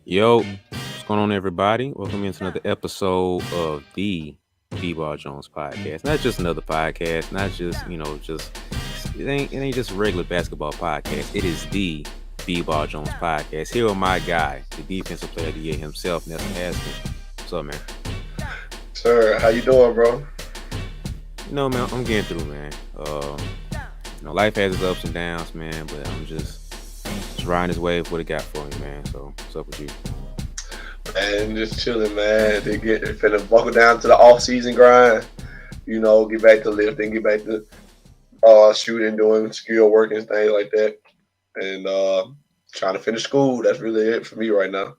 Yo, what's going on, everybody? Welcome into another episode of the BeBall Jones podcast. Not just another podcast, not just it ain't just a regular basketball podcast. It is the BeBall Jones podcast. Here with my guy, the defensive player of the year himself, Nelson Haskins. What's up, man? Sir, how you doing, bro? Man, I'm getting through, man. Life has its ups and downs, man, but I'm just riding this wave. What it got for me, man. So, what's up with you? And just chilling, man. They get finna buckle down to the off-season grind. Get back to lifting, get back to shooting, doing skill work and things like that, and trying to finish school. That's really it for me right now.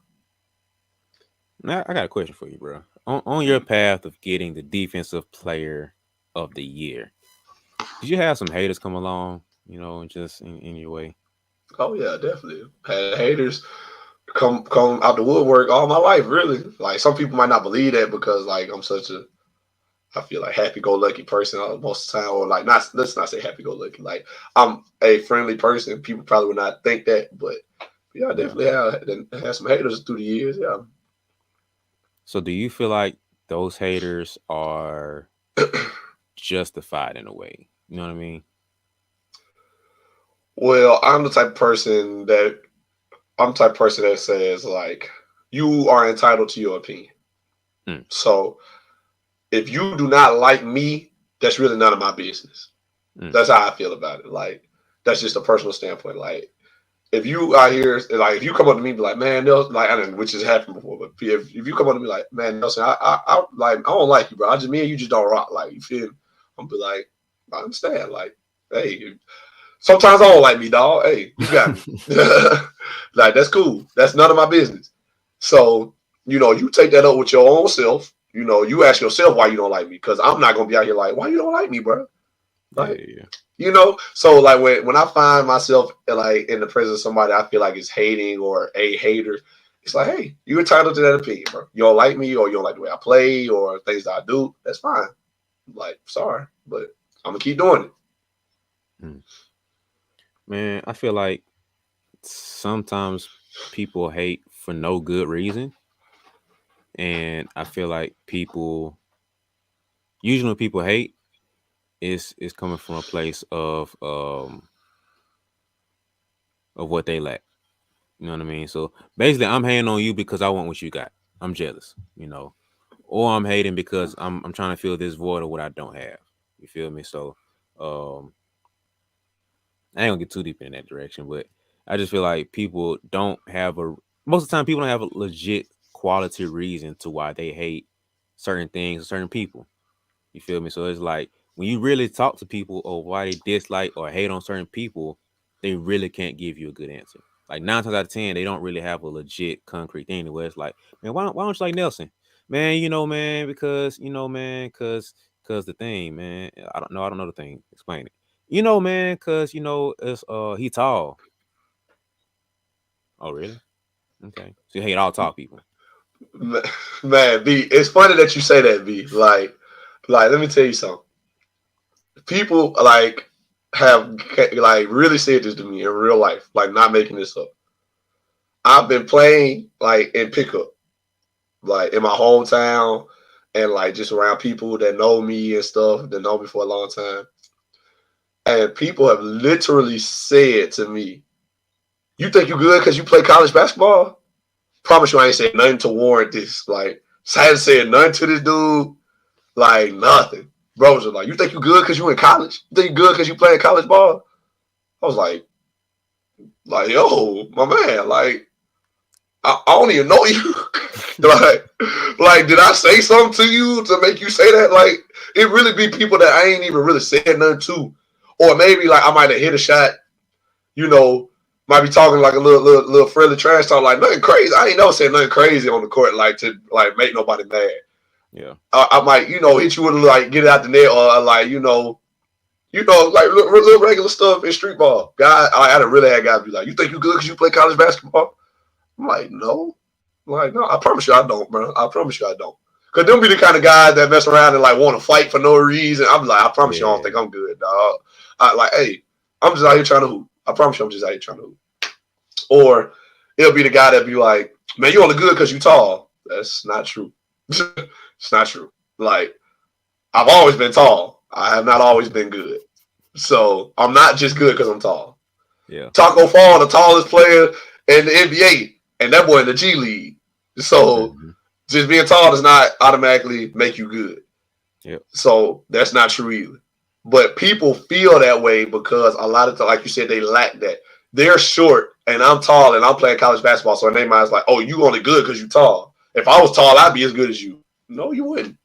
Now, I got a question for you, bro. On your path of getting the defensive player of the year, did you have some haters come along, just in your way? Oh yeah, definitely. Had haters come out the woodwork all my life, really. Like some people might not believe that because like I feel like happy-go-lucky person most of the time, or like not. Let's not say happy-go-lucky. Like I'm a friendly person. People probably would not think that, but yeah, I Yeah. definitely have some haters through the years. Yeah. So, do you feel like those haters are justified in a way? You know what I mean? Well, I'm the type of person that says like you are entitled to your opinion. Mm, So if you do not like me, that's really none of my business. mm, That's how I feel about it. Like that's just a personal standpoint. Like if you out here, like if you come up to me and be like, man, Nelson, like I don't, which has happened before, but if you come up to me like, man, Nelson, I like I don't like you, bro. I just me and you just don't rock. Like you feel, I'm be like, I understand. Like, hey, sometimes I don't like me, dog. Hey, you got me. Like that's cool. That's none of my business. So you take that up with your own self. You ask yourself why you don't like me, because I'm not gonna be out here like, why you don't like me, bro? yeah, Like, yeah. so like when I find myself like in the presence of somebody I feel like is hating or a hater, it's like, hey, you're entitled to that opinion, bro. You don't like me or you don't like the way I play or things that I do. That's fine. Like, sorry, but I'm gonna keep doing it. Mm. Man, I feel like sometimes people hate for no good reason, and I feel like usually when people hate, is coming from a place of what they lack. You know what I mean? So basically, I'm hating on you because I want what you got. I'm jealous, or I'm hating because I'm trying to fill this void of what I don't have. You feel me? So um, I ain't gonna get too deep in that direction, but I just feel like people don't have a most of the time people don't have a legit quality reason to why they hate certain things or certain people. You feel me? So it's like when you really talk to people or why they dislike or hate on certain people, they really can't give you a good answer. Like 9 times out of 10, they don't really have a legit concrete thing where it's like, man, why don't you like Nelson? Man, man, because man, cause the thing, man. I don't know the thing. Explain it. Man, cause it's he tall. Oh, really? Okay. So you hate all tall people. Man, B, it's funny that you say that, B. Like, let me tell you something. People have like really said this to me in real life, like not making this up. I've been playing like in pickup, like in my hometown, and like just around people that know me and stuff that know me for a long time. And people have literally said to me, "You think you good because you play college basketball?" Promise you, I ain't said nothing to warrant this. Like, I hadn't said nothing to this dude. Like nothing. Bros are like, you think you good because you in college? You think you good because you playing college ball? I was yo, my man, like, I don't even know you. like, did I say something to you to make you say that? Like, it really be people that I ain't even really said nothing to, or maybe like I might have hit a shot. You know, might be talking like a little friendly trash talk, like nothing crazy. I ain't never said nothing crazy on the court, like to like make nobody mad. Yeah. I might, hit you with like get it out the net or like, like little regular stuff in street ball. Guy, I done really had guys be like, "You think you good because you play college basketball?" I'm like, no, no. I promise you, I don't, bro. I promise you, I don't. Cause them be the kind of guys that mess around and like want to fight for no reason. I'm like, I promise you, I don't Yeah. think I'm good, dog. I like, hey, I'm just out here trying to hoop. I promise you, I'm just out here trying to hoop. Or it'll be the guy that be like, Man, you only good because you tall. That's not true. It's not true. Like, I've always been tall. I have not always been good. So I'm not just good because I'm tall. Yeah. Taco Fall, the tallest player in the NBA, and that boy in the G League. So Mm-hmm. just being tall does not automatically make you good. Yep. So that's not true either. But people feel that way because a lot of times, like you said, they lack that. They're short and I'm tall and I'm playing college basketball. So in their mind's like, oh, you only good because you tall. If I was tall, I'd be as good as you. No, you wouldn't.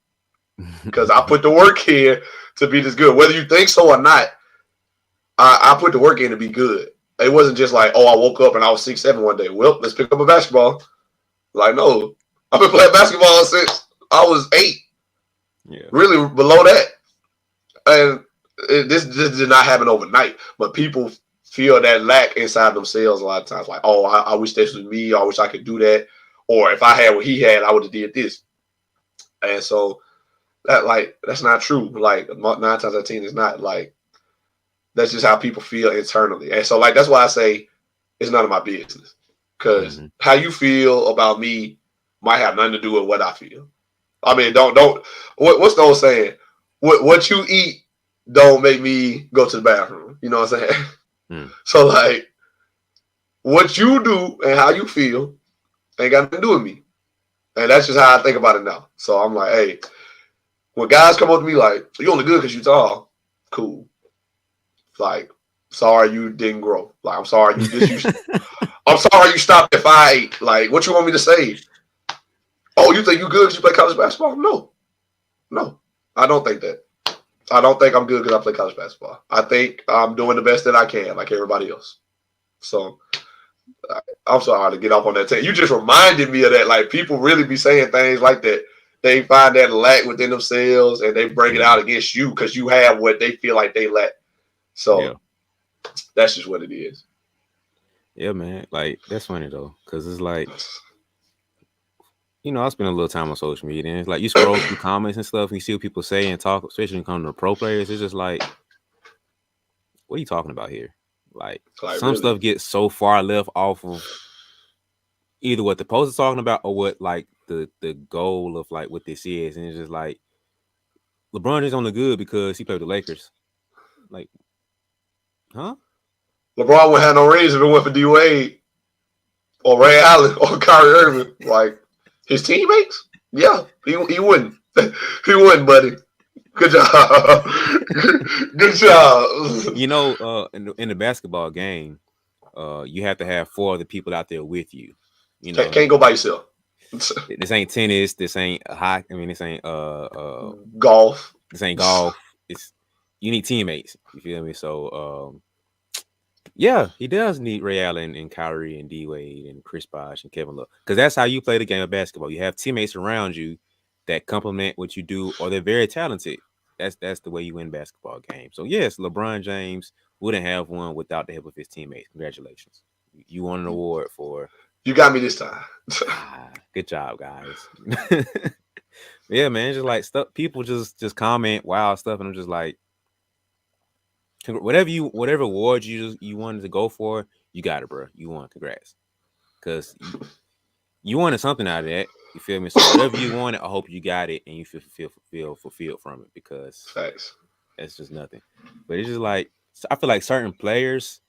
Because I put the work here to be this good. Whether you think so or not, I put the work in to be good. It wasn't just like, oh, I woke up and I was 6'7" one day. Well, let's pick up a basketball. Like, no. I've been playing basketball since I was 8. Yeah. Really below that. And this did not happen overnight, but people feel that lack inside themselves a lot of times. Like, oh, I wish this was me. Or I wish I could do that. Or if I had what he had, I would have did this. And so that's not true. Like 9 times out of 10 is not like that's just how people feel internally. And so like that's why I say it's none of my business because Mm-hmm. how you feel about me might have nothing to do with what I feel. I mean, don't. What's the old saying? What you eat don't make me go to the bathroom. You know what I'm saying? Mm. So like, what you do and how you feel ain't got nothing to do with me, and that's just how I think about it now. So I'm like, hey, when guys come up to me like, you only good because you tall, cool. Like, sorry you didn't grow. Like, I'm sorry you this you. I'm sorry you stopped at 5'8". Like, what you want me to say? Oh, you think you good because you play college basketball? No, no, I don't think that. I don't think I'm good because I play college basketball. I think I'm doing the best that I can, like everybody else. So I'm sorry to get off on that take. You just reminded me of that. Like people really be saying things like that. They find that lack within themselves and they bring it Mm-hmm. out against you because you have what they feel like they lack. Yeah. So that's just what it is. Yeah, man. Like that's funny though, because it's like, I spend a little time on social media, and it's like you scroll through comments and stuff, and you see what people say and talk, especially when it comes to pro players. It's just like, what are you talking about here? Like Like some really, stuff gets so far left off of either what the post is talking about or what like the goal of like what this is, and it's just like LeBron is only good because he played with the Lakers. Like, huh? LeBron wouldn't have no rings if it went for D Wade or Ray Allen or Kyrie Irving. Like his teammates, yeah, he wouldn't. He wouldn't, buddy. Good job. Good job. In the basketball game, you have to have 4 other people out there with you. Can't go by yourself. This ain't tennis. This ain't hockey. I mean, Golf. this ain't golf. It's you need teammates. You feel me? So, yeah, he does need Ray Allen and Kyrie and D Wade and Chris Bosh and Kevin Love because that's how you play the game of basketball. You have teammates around you that complement what you do, or they're very talented. That's the way you win basketball games. So yes, LeBron James wouldn't have one without the help of his teammates. Congratulations, you won an award for. You got me this time. Good job, guys. Yeah, man, just like stuff. People just comment wild stuff, and I'm just like, whatever award you wanted to go for, you got it, bro. You won. Congrats, because you wanted something out of that. You feel me? So whatever you wanted, I hope you got it and you feel fulfilled from it because Facts. that's just nothing. But it's just like I feel like certain players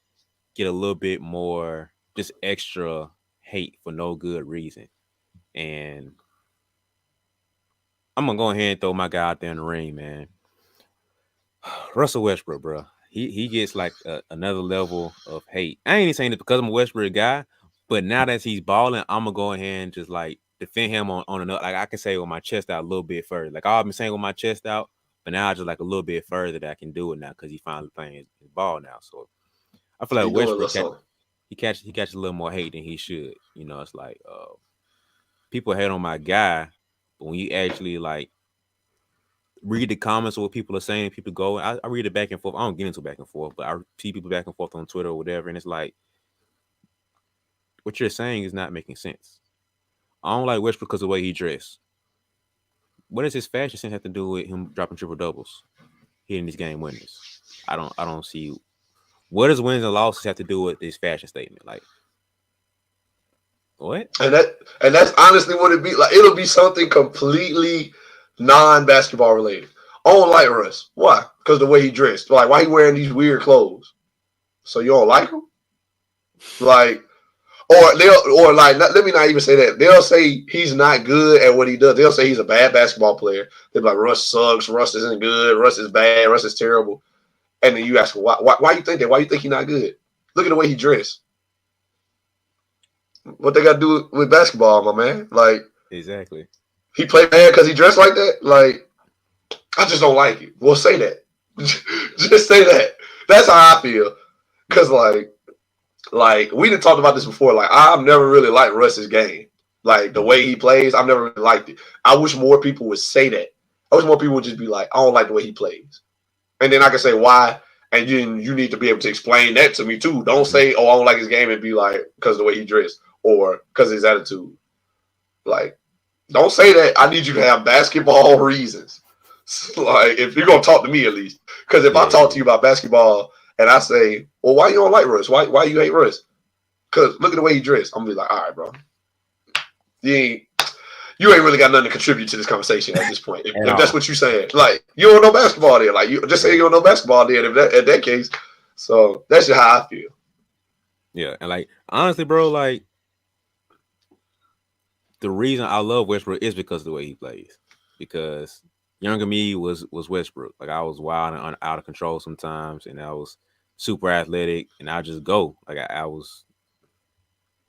get a little bit more just extra hate for no good reason, and I'm gonna go ahead and throw my guy out there in the ring, man. Russell Westbrook, bro. He gets like another level of hate. I ain't even saying it because I'm a Westbrook guy, but now that he's balling, I'm gonna go ahead and just like defend him on another. Like I can say with my chest out a little bit further. Like I've been saying with my chest out, but now I just like a little bit further that I can do it now because he finally playing his ball now. So I feel He like doing a little Westbrook something. he catches a little more hate than he should. It's like people hate on my guy, but when you actually like read the comments of what people are saying, people go. I read it back and forth. I don't get into back and forth, but I see people back and forth on Twitter or whatever, and it's like what you're saying is not making sense. I don't like Westbrook because of the way he dressed. What does his fashion sense have to do with him dropping triple doubles, hitting these game winners? I don't see what does wins and losses have to do with this fashion statement. Like What? And that's honestly what it be like. It'll be something completely non-basketball related. I don't like Russ. Why? Because the way he dressed. Like, why he wearing these weird clothes? So you don't like him? Like, or like, let me not even say that. They'll say he's not good at what he does. They'll say he's a bad basketball player. They'll be like, Russ sucks. Russ isn't good. Russ is bad. Russ is terrible. And then you ask, why you think that? Why you think he's not good? Look at the way he dressed. What they got to do with basketball, my man? Like, Exactly. he played bad because he dressed like that? Like, I just don't like it. Well, say that. Just say that. That's how I feel. Because, like we done talked about this before. Like, I've never really liked Russ's game. Like, the way he plays, I've never really liked it. I wish more people would say that. I wish more people would just be like, I don't like the way he plays. And then I can say why. And you need to be able to explain that to me, too. Don't say, oh, I don't like his game and be like, because of the way he dressed or because of his attitude. Like, don't say that. I need you to have basketball reasons. Like, if you're going to talk to me at least. Because if I talk to you about basketball and I say, well, why you don't like Russ? Why you hate Russ? Because look at the way he dressed. I'm going to be like, all right, bro. You ain't really got nothing to contribute to this conversation at this point. If that's what you're saying. Like, you don't know basketball there. Like, you just say you don't know basketball there in that case. So, that's just how I feel. Yeah. And like, honestly, bro, like, the reason I love Westbrook is because of the way he plays. Because younger me was Westbrook. Like, I was wild and out of control sometimes, and I was super athletic, and I just go. Like, I was.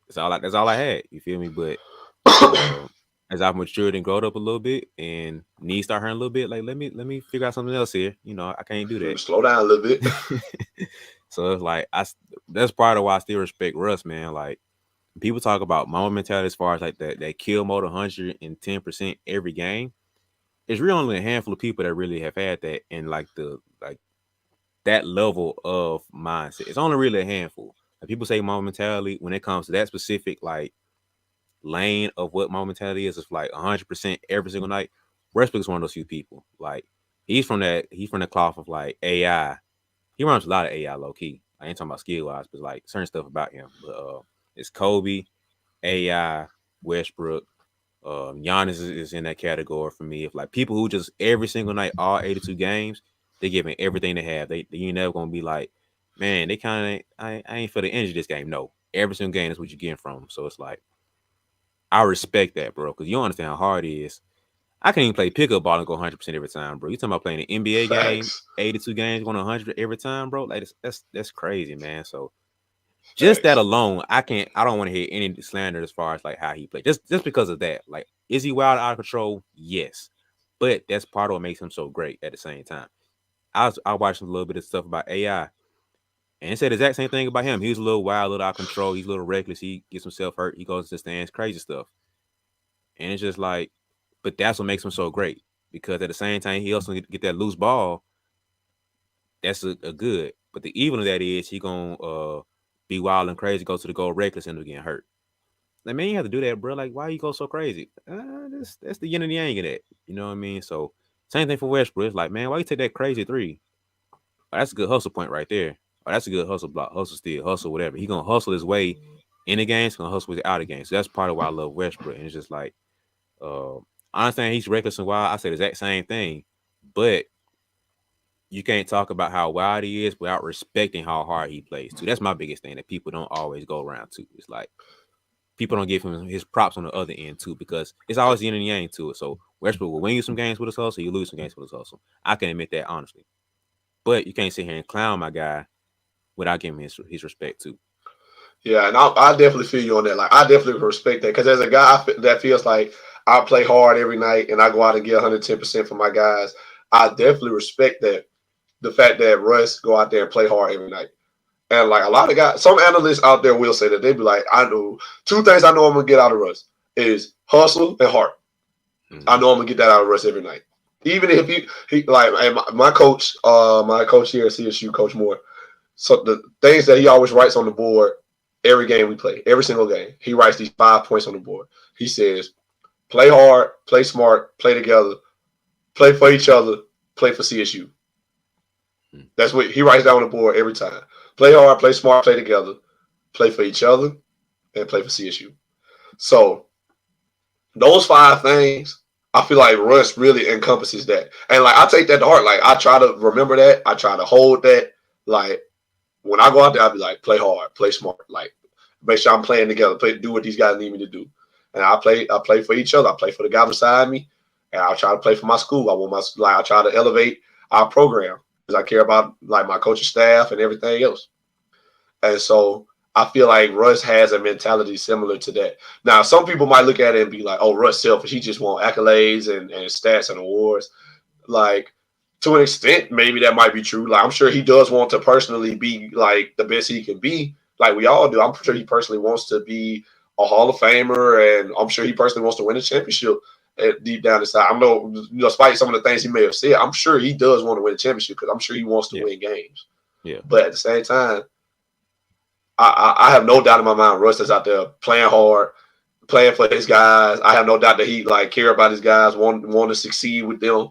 That's all I had. You feel me? But as I've matured and grown up a little bit, and knees start hurting a little bit, like let me figure out something else here. You know, I can't do that. Slow down a little bit. So it's like that's part of why I still respect Russ, man. Like, people talk about mama mentality as far as like that kill mode 110% every game. It's really only a handful of people that really have had that in like that level of mindset. It's only really a handful. Like, people say mama mentality when it comes to that specific like lane of what mama mentality is. It's like 100% every single night. Westbrook is one of those few people. Like, he's from the cloth of like AI. He runs a lot of AI low key. I ain't talking about skill wise, but like certain stuff about him. But it's Kobe, AI, Westbrook. Giannis is in that category for me. If like people who just every single night, all 82 games, they giving everything they have. They you never gonna be like, man, they kind of I ain't for the energy this game. No, every single game is what you're getting from them. So it's like I respect that, bro, because you don't understand how hard it is. I can't even play pickup ball and go 100% every time, bro. You talking about playing an NBA game, Facts. 82 games, going 100 every time, bro? Like, that's crazy, man. So just that Facts. alone, I don't want to hear any slander as far as like how he played. Just because of that. Like, is he wild out of control? Yes. But that's part of what makes him so great at the same time. I watched a little bit of stuff about AI, and it said the exact same thing about him. He was a little wild, a little out of control. He's a little reckless. He gets himself hurt. He goes to the stands, crazy stuff. And it's just like, but that's what makes him so great. Because at the same time, he also get that loose ball. That's a good. But the evil of that is he gonna be wild and crazy, go to the goal reckless, and getting hurt. Like, man, you have to do that, bro. Like, why you go so crazy? That's the yin and yang of that. You know what I mean? So same thing for Westbrook. It's like, man, why you take that crazy three? Oh, that's a good hustle point right there. Oh, that's a good hustle block. Hustle steal, hustle whatever. He gonna hustle his way in the game. He's gonna hustle his way out of the game. So that's part of why I love Westbrook. And it's just like, I understand he's reckless and wild. I say the exact same thing, but you can't talk about how wild he is without respecting how hard he plays too. That's my biggest thing that people don't always go around to. It's like people don't give him his props on the other end too, because it's always yin and yang to it. So Westbrook will win you some games with his hustle, you lose some games with his hustle. I can admit that honestly, but you can't sit here and clown my guy without giving him his respect too. Yeah, and I definitely feel you on that. Like, I definitely respect that because as a guy that feels like I play hard every night and I go out and get 110% for my guys, I definitely respect that. The fact that Russ go out there and play hard every night. And like a lot of guys, some analysts out there will say that they be like, I know two things I know I'm gonna get out of Russ is hustle and heart. Mm-hmm. I know I'm gonna get that out of Russ every night. Even if he like my coach here at CSU, Coach Moore. So the things that he always writes on the board every game we play, every single game, he writes these 5 points on the board. He says, play hard, play smart, play together, play for each other, play for CSU. That's what he writes down on the board every time. Play hard, play smart, play together, play for each other, and play for CSU. So those 5 things, I feel like Russ really encompasses that. And like I take that to heart. Like I try to remember that. I try to hold that. Like when I go out there, I'll be like, play hard, play smart. Like make sure I'm playing together, do what these guys need me to do. And I play for each other. I play for the guy beside me. And I try to play for my school. I try to elevate our program because I care about like my coaching staff and everything else. And so I feel like Russ has a mentality similar to that. Now, some people might look at it and be like, oh, Russ selfish. He just want accolades and stats and awards. Like, to an extent, maybe that might be true. Like, I'm sure he does want to personally be, like, the best he can be. Like, we all do. I'm sure he personally wants to be a Hall of Famer, and I'm sure he personally wants to win a championship deep down inside. I know, despite some of the things he may have said, I'm sure he does want to win a championship because I'm sure he wants to win games. Yeah. But at the same time, I have no doubt in my mind Russ is out there playing hard, playing for his guys. I have no doubt that he like care about his guys, want to succeed with them.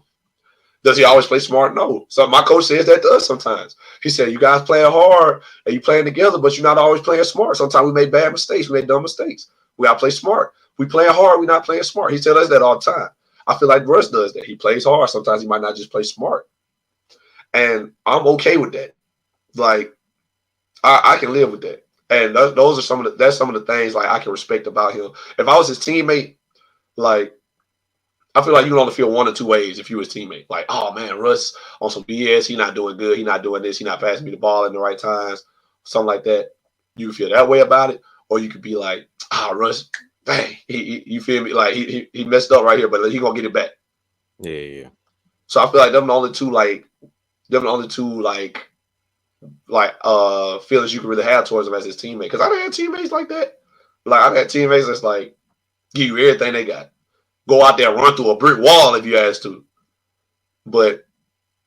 Does he always play smart? No. So my coach says that to us sometimes. He said, you guys playing hard and you playing together, but you're not always playing smart. Sometimes we make bad mistakes. We make dumb mistakes. We got to play smart. We playing hard. We're not playing smart. He tells us that all the time. I feel like Russ does that. He plays hard. Sometimes he might not just play smart. And I'm okay with that. Like, I can live with that. And those are some of the things like I can respect about him. If I was his teammate, like I feel like you can only feel one or two ways if you his teammate. Like, oh man, Russ on some BS, he not doing good, he not doing this, he not passing me the ball in the right times, something like that. You can feel that way about it, or you could be like, Russ, dang, you feel me? Like he messed up right here, but he gonna get it back. Yeah. So I feel like them the only two feelings you can really have towards him as his teammate. Because I've had teammates like that. Like I've had teammates that's like give you everything they got. Go out there and run through a brick wall if you ask to. But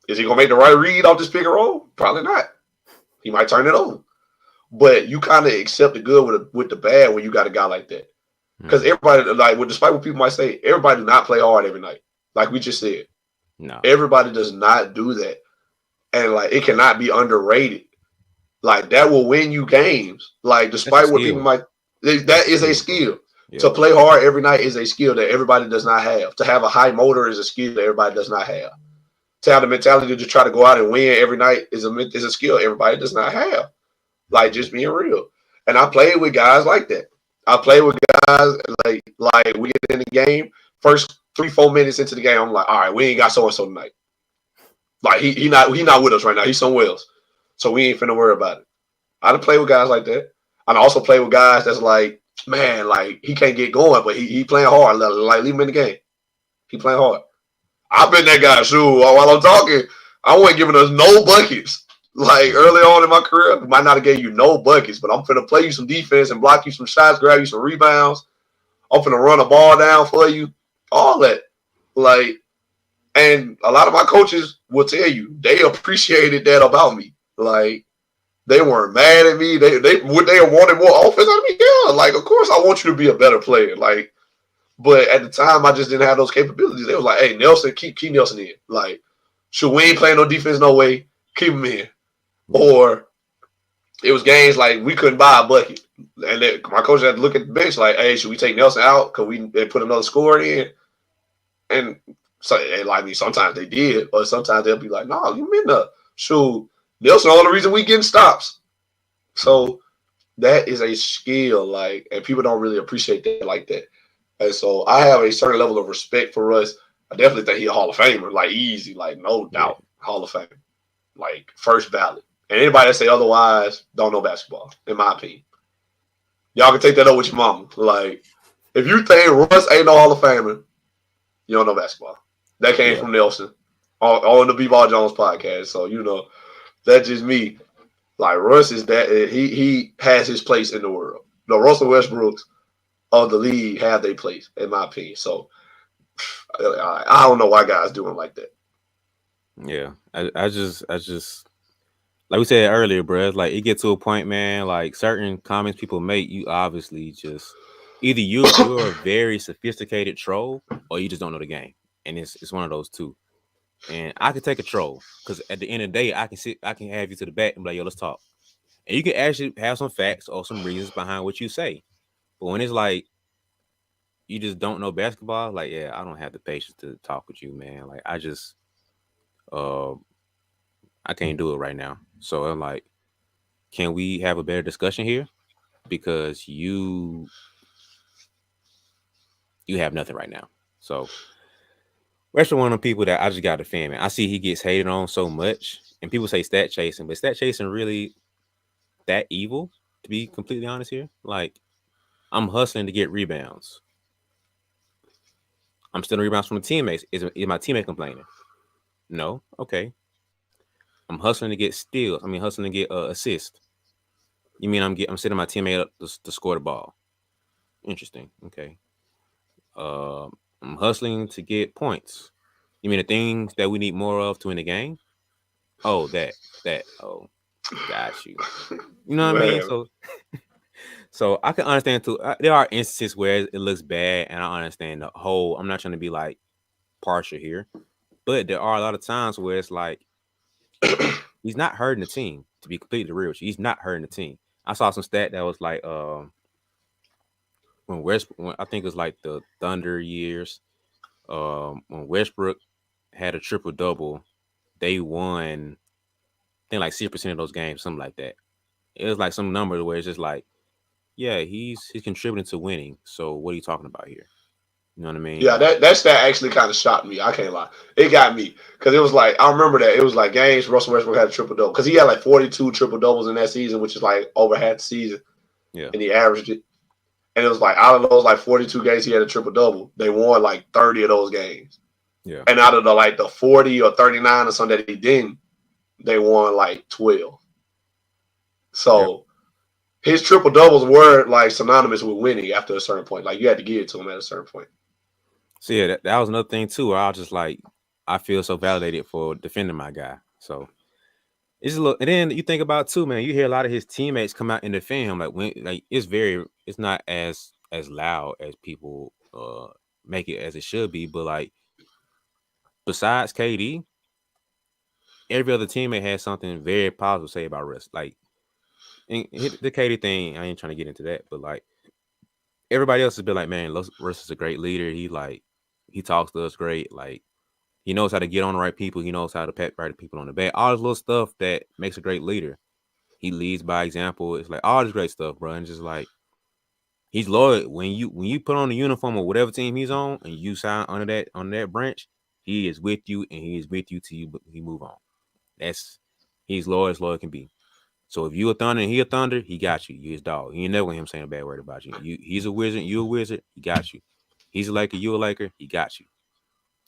is he gonna make the right read off this pick and roll? Probably not. He might turn it over. But you kind of accept the good with the bad when you got a guy like that. Because everybody, like, despite what people might say, everybody do not play hard every night. Like we just said. No. Everybody does not do that. And like it cannot be underrated. Like that will win you games. Like despite what people might, that is a skill. Yeah. To play hard every night is a skill that everybody does not have. To have a high motor is a skill that everybody does not have. To have the mentality to try to go out and win every night is a skill everybody does not have. Like just being real. And I played with guys like that. I played with guys like we get in the game, first 3-4 minutes into the game, I'm like, all right, we ain't got so and so tonight. Like he not with us right now. He's somewhere else. So we ain't finna worry about it. I done play with guys like that. I also play with guys that's like, man, like he can't get going, but he playing hard. Like leave him in the game. He playing hard. I've been that guy. Shoot, while I'm talking, I wasn't giving us no buckets. Like early on in my career, I might not have gave you no buckets, but I'm finna play you some defense and block you some shots, grab you some rebounds. I'm finna run a ball down for you. All that. Like, and a lot of my coaches will tell you they appreciated that about me. Like, they weren't mad at me. They wanted more offense out of me. Yeah, like of course I want you to be a better player. Like, but at the time I just didn't have those capabilities. They was like, hey, Nelson, keep Nelson in. Like, should we ain't playing no defense no way? Keep him in. Or it was games like we couldn't buy a bucket, and my coach had to look at the bench like, hey, should we take Nelson out? Could they put another scorer in? And so, sometimes they did, or sometimes they'll be like, no, you mean the shoot. Nelson, all the reason we getting stops. So that is a skill, like, and people don't really appreciate that like that. And so I have a certain level of respect for Russ. I definitely think he's a Hall of Famer, like easy, like no doubt, Hall of Fame, like first ballot. And anybody that say otherwise don't know basketball, in my opinion. Y'all can take that up with your mama. Like, if you think Russ ain't no Hall of Famer, you don't know basketball. That came from Nelson on the BeBall Jones podcast. So that's just me. Like Russ is that he has his place in the world. The Russell Westbrooks of the league have their place, in my opinion. So I don't know why guys doing like that. Yeah, I just like we said earlier, bro. Like it get to a point, man. Like certain comments people make, you obviously just either you're a very sophisticated troll or you just don't know the game, and it's one of those two. And I can take a troll because at the end of the day, I can have you to the back and be like, yo, let's talk. And you can actually have some facts or some reasons behind what you say. But when it's like you just don't know basketball, like yeah, I don't have the patience to talk with you, man. Like uh I can't do it right now. So I'm like, can we have a better discussion here? Because you have nothing right now. So Westbrook one of the people that I just got to defend, man. I see he gets hated on so much, and people say stat chasing, but stat chasing really that evil? To be completely honest here, like I'm hustling to get rebounds. I'm stealing rebounds from the teammates. Is my teammate complaining? No. Okay. I'm hustling to get steals. I mean, hustling to get assist. You mean I'm setting my teammate up to score the ball? Interesting. Okay. Uh, I'm hustling to get points. You mean the things that we need more of to win the game? Oh, that. Oh, got you. You know what I mean? Man, So I can understand too. There are instances where it looks bad, and I understand the whole. I'm not trying to be like partial here, but there are a lot of times where it's like he's not hurting the team. To be completely real with you, he's not hurting the team. I saw some stat that was like when I think it was like the Thunder years, when Westbrook had a triple double, they won. I think like 6% of those games, something like that. It was like some number where it's just like, yeah, he's contributing to winning. So what are you talking about here? You know what I mean? yeah, that stat actually kind of shocked me. I can't lie, it got me because it was like I remember that it was like games Russell Westbrook had a triple double because he had like 42 triple doubles in that season, which is like over half the season, Yeah, and he averaged it. And it was like out of those like 42 games he had a triple double, they won like 30 of those games. yeah, And out of the 40 or 39 or something that he didn't, they won like 12. yep. So his triple doubles were like synonymous with winning after a certain point. Like you had to give it to him at a certain point. So yeah, that was another thing too. Where I was just like, I feel so validated for defending my guy. So it's a little, and then you think about too, man. You hear a lot of his teammates come out and defend him. Like when, like it's not as loud as people make it as it should be. But like besides KD, every other teammate has something very positive to say about Russ. Like and the KD thing, I ain't trying to get into that, but like everybody else has been like, man, Russ is a great leader. He talks to us great. Like he knows how to get on the right people. He knows how to pat right people on the back. All this little stuff that makes a great leader. He leads by example. It's like all this great stuff, bro. And just like he's loyal. When you put on the uniform of whatever team he's on and you sign under that branch, he is with you and he is with you till you move on. That's he's loyal as loyal can be. So if you a Thunder and he a Thunder, he got you. You his dog. You ain't never gonna hear him saying a bad word about you. He's a Wizard, you a Wizard, he got you. He's a Laker, you a Laker, he got you.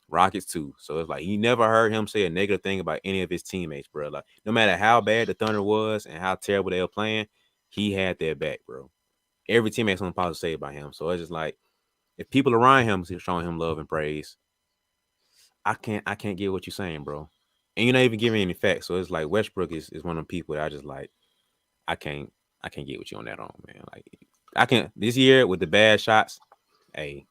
Rockets too. So it's like he never heard him say a negative thing about any of his teammates, bro. Like no matter how bad the Thunder was and how terrible they were playing, he had their back, bro. Every teammate has something positive to say about him. So it's just like if people around him is showing him love and praise, I can't get what you're saying, bro. And you're not even giving any facts. So it's like Westbrook is one of the people that I just like. I can't I can't get with you on that man. Like I can this year with the bad shots. Hey,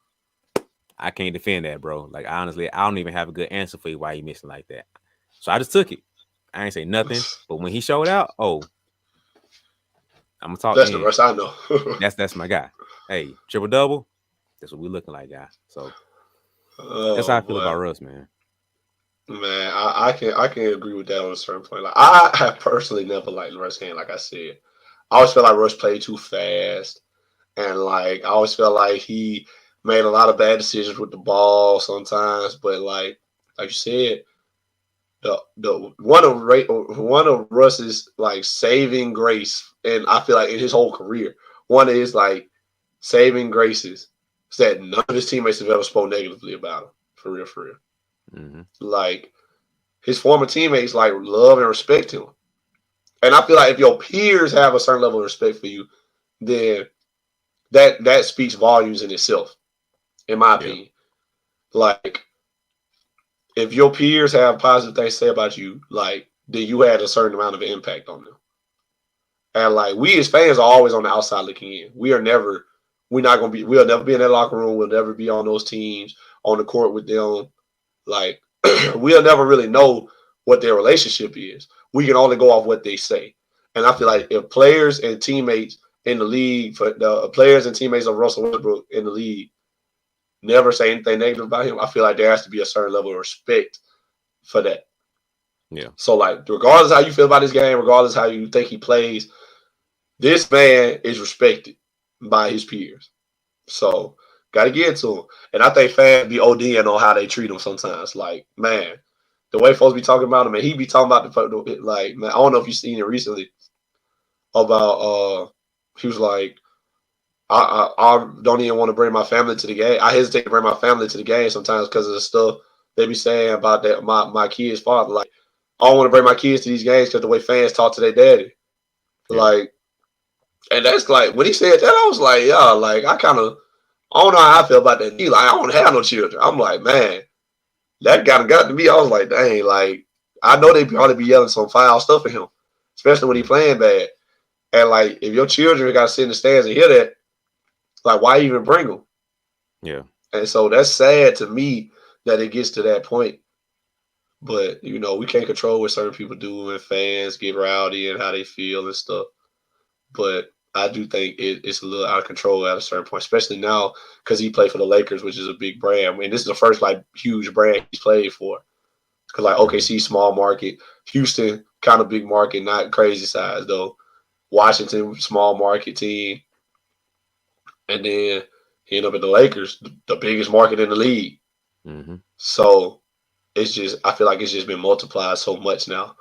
I can't defend that, bro. Like honestly, I don't even have a good answer for you why he missing like that. So I just took it. I ain't say nothing. But when he showed out, oh, I'm gonna talk That's the then. rest I know. That's my guy. Hey, triple double. That's what we looking like, guy. So that's how Oh I feel about boy. Russ, man. Man, I can agree with that on a certain point. Like I have personally never liked Russ Hand, like I said. I always felt like Russ played too fast. And like I always felt like he made a lot of bad decisions with the ball sometimes. But like you said, the one of Russ's like saving grace, and I feel like in his whole career, one of his like saving graces is that none of his teammates have ever spoke negatively about him. For real, for real. Mm-hmm. Like his former teammates like love and respect him. And I feel like if your peers have a certain level of respect for you, then that speaks volumes in itself, in my Yeah. opinion. Like if your peers have positive things to say about you, like then you had a certain amount of impact on them. And like we as fans are always on the outside looking in. We'll never be in that locker room. We'll never be on those teams on the court with them. Like we'll never really know what their relationship is. We can only go off what they say. And I feel Mm-hmm. like if players and teammates in the league, for the players and teammates of Russell Westbrook in the league, never say anything negative about him, I feel like there has to be a certain level of respect for that. Yeah. So like, regardless how you feel about this game, regardless how you think he plays, this man is respected by his peers. So gotta get to him. And I think fans be ODing on how they treat him sometimes. Like, man, the way folks be talking about him, and he be talking about the like, man, I don't know if you seen it recently about he was like, I don't even want to bring my family to the game. I hesitate to bring my family to the game sometimes because of the stuff they be saying about that my kid's father. Like, I don't want to bring my kids to these games because the way fans talk to their daddy. Yeah. Like, and that's like when he said that, I was like, yeah, like I don't know how I feel about that. He like, I don't have no children. I'm like, man, that kind of got to me. I was like, dang, like I know they probably be yelling some foul stuff at him, especially when he playing bad. And like, if your children got to sit in the stands and hear that, like, why even bring them? Yeah. And so that's sad to me that it gets to that point. But you know, we can't control what certain people do and fans get rowdy and how they feel and stuff. But I do think it's a little out of control at a certain point, especially now because he played for the Lakers, which is a big brand. I mean, this is the first like huge brand he's played for. Because like Mm-hmm. OKC, small market, Houston, kind of big market, not crazy size though. Washington, small market team, and then he ended up at the Lakers, the biggest market in the league. Mm-hmm. So it's just I feel like it's just been multiplied so much now.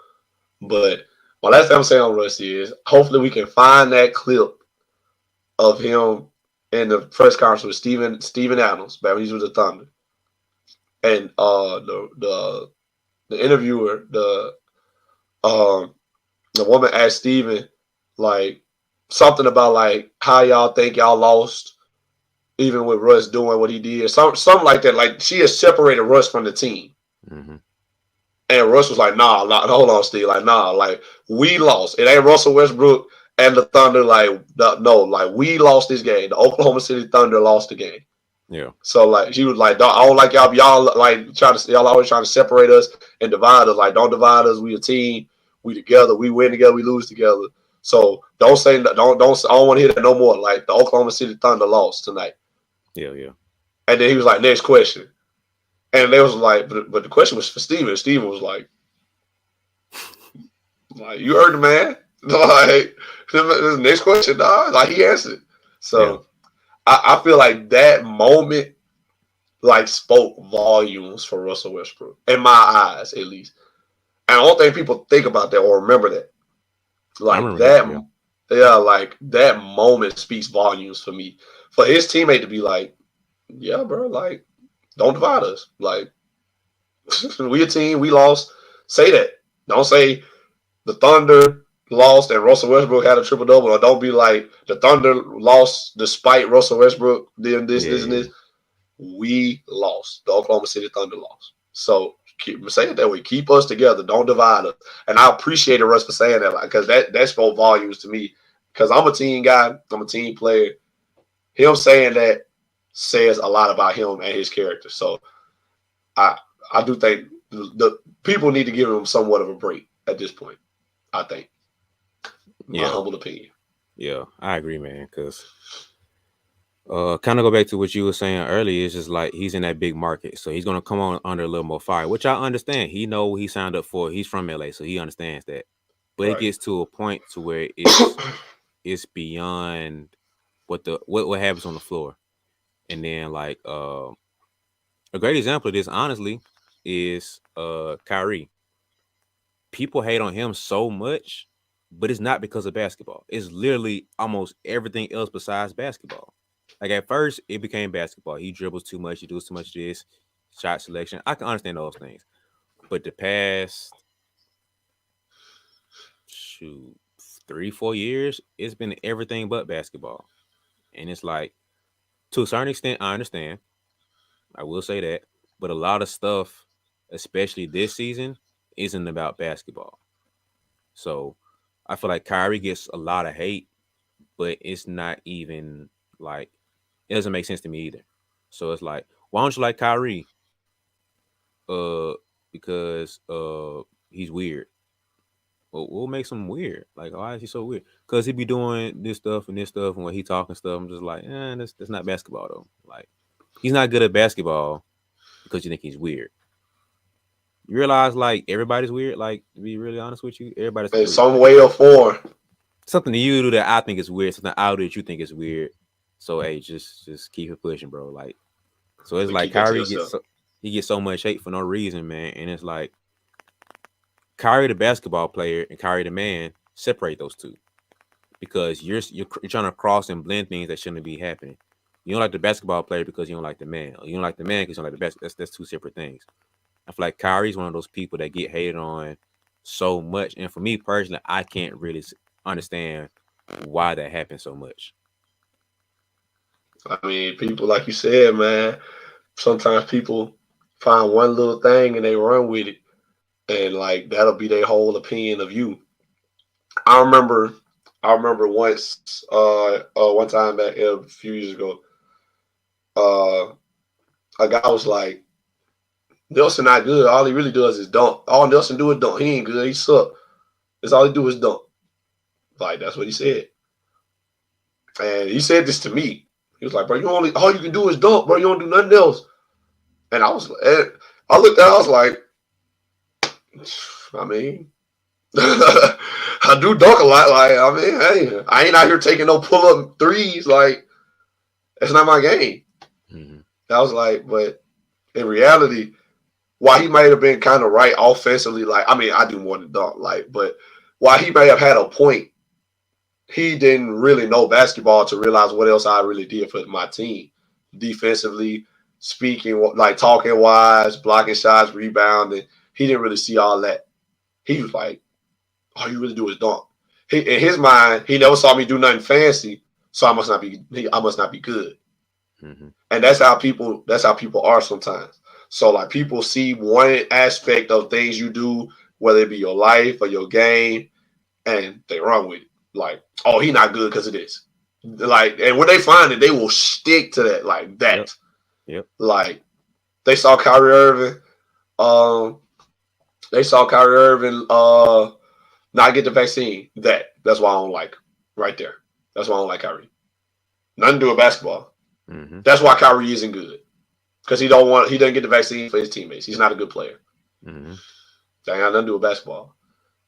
But my last thing I'm saying on Rusty is hopefully we can find that clip of him in the press conference with Steven Adams back when he was with the Thunder, and the interviewer um the woman asked Steven like something about like how y'all think y'all lost even with Russ doing what he did, something like that. Like she has separated Russ from the team. Mm-hmm. And Russ was like, nah, hold on, Steve. Like, nah, like, we lost. It ain't Russell Westbrook and the Thunder. Like, no, like, we lost this game. The Oklahoma City Thunder lost the game. Yeah. So, like, she was like, I don't like y'all, like, y'all always trying to separate us and divide us. Like, don't divide us. We a team. We together. We win together. We lose together. So, don't say, I don't want to hear that no more. Like, the Oklahoma City Thunder lost tonight. Yeah. Yeah. And then he was like, next question. And they was like, but the question was for Steven. Steven was like, you heard the man. Like, this next question, dog. Like, he answered. Yeah. So I feel like that moment, like, spoke volumes for Russell Westbrook, in my eyes, at least. And I don't think people think about that or remember that. I Like, remember that. Yeah. yeah, like, that moment speaks volumes for me. For his teammate to be like, yeah, bro, like, don't divide us. Like, we a team, we lost. Say that. Don't say the Thunder lost and Russell Westbrook had a triple double, or don't be like the Thunder lost despite Russell Westbrook doing this, Yeah. this, and Yeah. this. We lost. The Oklahoma City Thunder lost. So say it that way. Keep us together. Don't divide us. And I appreciate Russ for saying that because that spoke volumes to me. Because I'm a team guy. I'm a team player. Him saying that says a lot about him and his character. So I I do think the people need to give him somewhat of a break at this point. I think. My Yeah. humble opinion. Yeah. I agree, man. Because kind of go back to what you were saying earlier. It's just like he's in that big market, so he's gonna come on under a little more fire, which I understand. He know what he signed up for. He's from LA, so he understands that. But it Right. gets to a point to where it's beyond what happens on the floor, and then like a great example of this, honestly, is Kyrie. People hate on him so much, but it's not because of basketball. It's literally almost everything else besides basketball. Like at first, it became basketball. He dribbles too much. He does too much of this. Shot selection. I can understand those things. But the past shoot 3-4 years, it's been everything but basketball. And it's like to a certain extent, I understand. I will say that. But a lot of stuff, especially this season, isn't about basketball. So I feel like Kyrie gets a lot of hate, but it's not even like it doesn't make sense to me either. So it's like, why don't you like Kyrie? Because he's weird. Well, what makes him weird? Like, why is he so weird? Because he be doing this stuff and what he talking stuff. I'm just like, that's not basketball though. Like, He's not good at basketball because you think he's weird. You realize like everybody's weird. Like to be really honest with you, everybody's in weird. some Like way or form. something that you do that I think is weird, something I do that you think is weird. So hey, just keep it pushing, bro. Like so it's But like keep that to Kyrie yourself. he gets so much hate for no reason, man. And it's like Kyrie the basketball player and Kyrie the man separate those two because you're trying to cross and blend things that shouldn't be happening. You don't like the basketball player because you don't like the man, or you don't like the man because you don't like the best. That's two separate things. I feel like Kyrie's one of those people that get hated on so much, and for me personally, I can't really understand why that happens so much. I mean, people like you said, man. Sometimes people find one little thing and they run with it, and like that'll be their whole opinion of you. I remember, I remember once, one time back a few years ago, uh, a guy was like, "Nelson not good. All he really does is dunk. All Nelson do is dunk. He ain't good. He suck. That's all he do is dunk." Like that's what he said, and he said this to me. He was like, "Bro, you only all you can do is dunk, bro. You don't do nothing else." And I looked at, it, I was like, I mean, I do dunk a lot. Like, I mean, hey, I ain't out here taking no pull up threes. Like, that's not my game. Mm-hmm. I was like, but in reality, while he might have been kind of right offensively, like, I mean, I do more than dunk, like, but while he may have had a point, he didn't really know basketball to realize what else I really did for my team. Defensively, speaking, like talking wise, blocking shots, rebounding. He didn't really see all that. He was like, all you really do is dunk. In his mind, he never saw me do nothing fancy, so I must not be good. Mm-hmm. And that's how people are sometimes. So like people see one aspect of things you do, whether it be your life or your game, and they run with it. Like, oh, he not good because of this. Like, and when they find it, they will stick to that like Yep. that. Yep. Like they saw Kyrie Irving, um, they saw Kyrie Irving not get the vaccine. That's why I don't like him. Right there. That's why I don't like Kyrie. Nothing to do with basketball. Mm-hmm. That's why Kyrie isn't good. Because he doesn't get the vaccine for his teammates. He's not a good player. Mm-hmm. That ain't got nothing to do with basketball.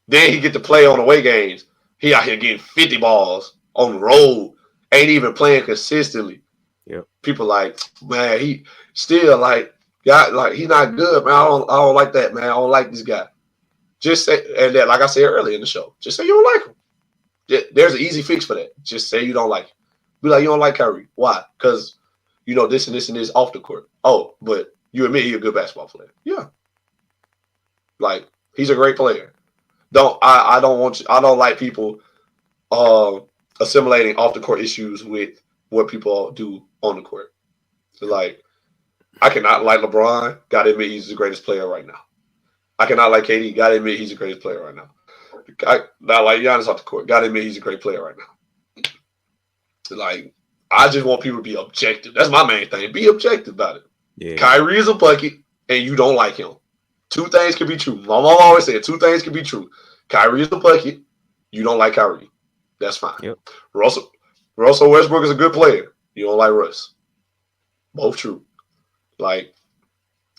Then he get to play on away games. He out here getting 50 balls on the road. Ain't even playing consistently. Yep. People like, man, he still like got like he not good, man. I don't like that, man. I don't like this guy. Just say and that, like I said earlier in the show, just say you don't like him. There's an easy fix for that. Just say you don't like him. Be like, you don't like Kyrie. Why? Because you know this and this and this off the court. Oh, but you admit he's a good basketball player. Yeah. Like, he's a great player. I don't want you, I don't like people uh, assimilating off the court issues with what people do on the court. Like, I cannot like LeBron. Gotta admit he's the greatest player right now. I cannot like KD. Gotta admit he's the greatest player right now. I not like Giannis off the court. Gotta admit he's a great player right now. Like, I just want people to be objective. That's my main thing. Be objective about it. Yeah. Kyrie is a bucket, and you don't like him. Two things can be true. My mom always said two things can be true. Kyrie is a bucket. You don't like Kyrie. That's fine. Yep. Russell Westbrook is a good player. You don't like Russ. Both true. Like,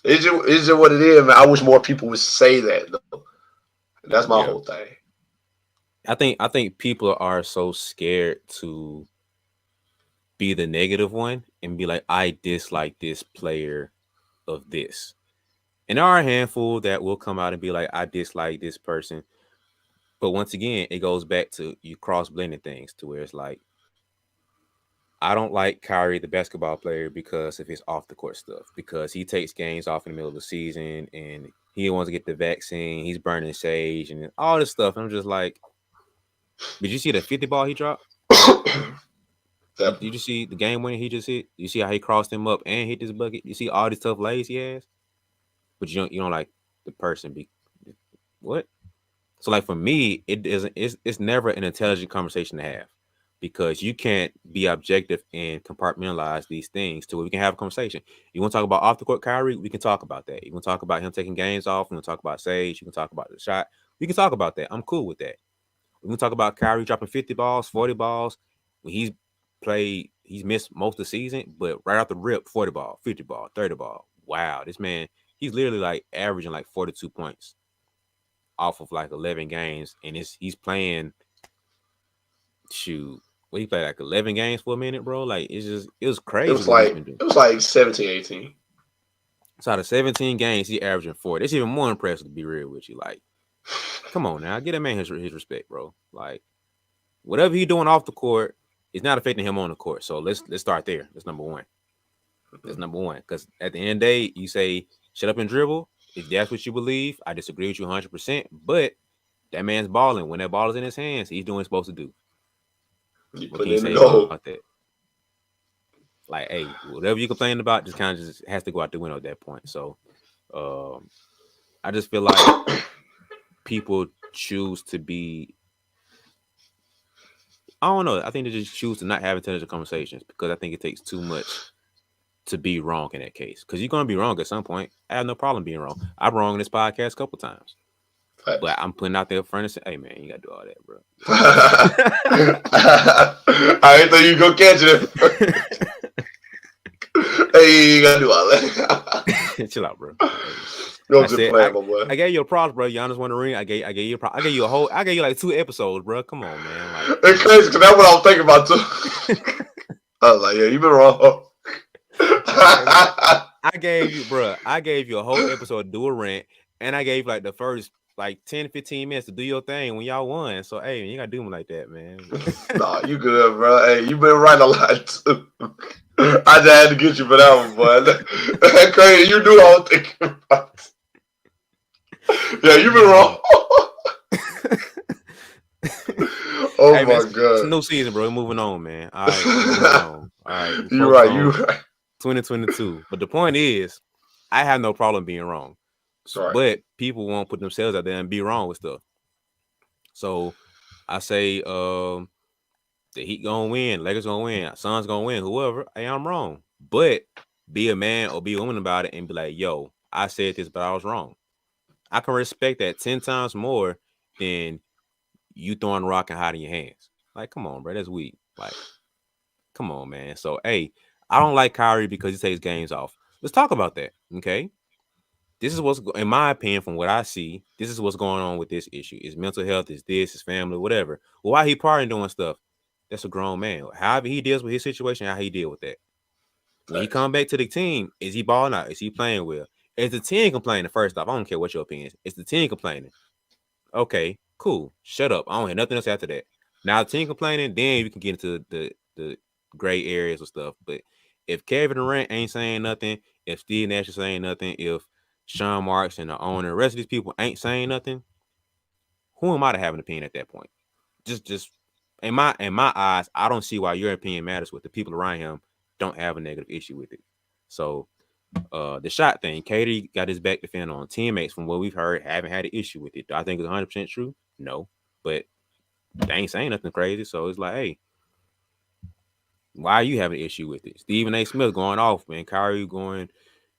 it's just what it is, man. I wish more people would say that, though. That's my Yep. whole thing. I think people are so scared to be the negative one and be like, I dislike this player of this. And there are a handful that will come out and be like, I dislike this person. But once again, it goes back to you cross blending things to where it's like, I don't like Kyrie, the basketball player, because of his off the court stuff. Because he takes games off in the middle of the season and he wants to get the vaccine. He's burning sage and all this stuff. And I'm just like, did you see the 50 ball he dropped? Did you see the game winner he just hit? You see how he crossed him up and hit this bucket? You see all these tough lays he has? But you don't like the person be what? So like for me, it isn't it's never an intelligent conversation to have because you can't be objective and compartmentalize these things to where we can have a conversation. You want to talk about off the court Kyrie, we can talk about that. You want to talk about him taking games off, we can talk about Sage, you can talk about the shot. We can talk about that. I'm cool with that. We can talk about Kyrie dropping 50 balls, 40 balls when he's played he's missed most of the season, but right off the rip, 40 ball, 50 ball, 30 ball. Wow, this man, he's literally like averaging like 42 points off of like 11 games, and he's playing. Shoot, what he played like 11 games for a minute, bro. Like it was crazy what he's been doing. It was like 17, 18. So out of 17 games, he's averaging 40. It's even more impressive to be real with you. Like, come on now, get a man his respect, bro. Like, whatever he's doing off the court is not affecting him on the court. So let's start there. That's number one. That's number one. Because at the end of the day, you say shut up and dribble. If that's what you believe, I disagree with you 100%. But that man's balling. When that ball is in his hands, he's doing what he's supposed to do. What can you say about that? Like, hey, whatever you complain about, just kind of just has to go out the window at that point. So, I just feel like people choose to be. I don't know. I think they just choose to not have intelligent conversations because I think it takes too much to be wrong in that case. Because you're gonna be wrong at some point. I have no problem being wrong. I'm wrong in this podcast a couple times. But I'm putting out there front and say, hey man, you gotta do all that, bro. I ain't thought you go catch it. Hey, you gotta do all that. Chill out, bro. I gave you a props, bro. Giannis won the ring. I gave you I gave you like 2 episodes, bro. Come on, man. Like, it's crazy because that's what I was thinking about too. I was like, yeah, you been wrong. I gave you a whole episode to do a rant, and I gave like the first like 10, 15 minutes to do your thing when y'all won. So hey, you gotta do me like that, man. Nah, you good, bro. Hey, you been right a lot too. I just had to get you for that one, boy. That's crazy. You do all thinking about it. Yeah, you been wrong. Oh hey, my god. It's a new season, bro. We're moving on, man. All right. All right. You're right. 2022. But the point is, I have no problem being wrong. Right. But people won't put themselves out there and be wrong with stuff. So I say the Heat gonna win, Lakers gonna win, Suns gonna win, whoever. Hey, I'm wrong. But be a man or be a woman about it and be like, yo, I said this, but I was wrong. I can respect that 10 times more than you throwing a rock and hiding your hands. Like, come on, bro. That's weak. Like, come on, man. So, hey, I don't like Kyrie because he takes games off. Let's talk about that, okay? This is what's, in my opinion, from what I see, this is what's going on with this issue. His mental health, is this, his family, whatever. Well, why he partying doing stuff? That's a grown man. However he deals with his situation, how he deal with that. When he come back to the team, is he balling out? Is he playing well? Is the team complaining? First off, I don't care what your opinion is. Is the team complaining? Okay, cool. Shut up. I don't hear nothing else after that. Now the team complaining, then we can get into the gray areas of stuff. But if Kevin Durant ain't saying nothing, if Steve Nash is saying nothing, if Sean Marks and the owner, the rest of these people ain't saying nothing, who am I to have an opinion at that point? Just in my eyes, I don't see why your opinion matters with the people around him don't have a negative issue with it. So the shot thing, Katie got his back defending on teammates from what we've heard, haven't had an issue with it. Do I think it's 100% true? No. But they ain't saying nothing crazy. So it's like, hey, why are you having an issue with it? Stephen A. Smith going off, man. Kyrie going,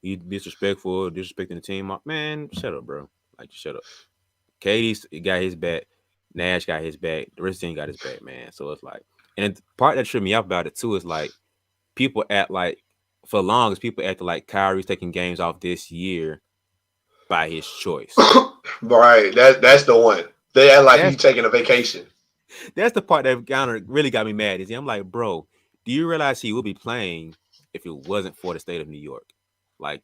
he disrespectful, disrespecting the team. Man, shut up, bro. Like, shut up. Katie's got his back. Nash got his back. The rest of the team got his back, man. So it's like, and the part that tripped me up about it too is like, people act like, for long as people acted like Kyrie's taking games off this year by his choice. Right. That's the one. They act like he's taking a vacation. That's the part that really got me mad. I'm like, bro, do you realize he would be playing if it wasn't for the state of New York? Like,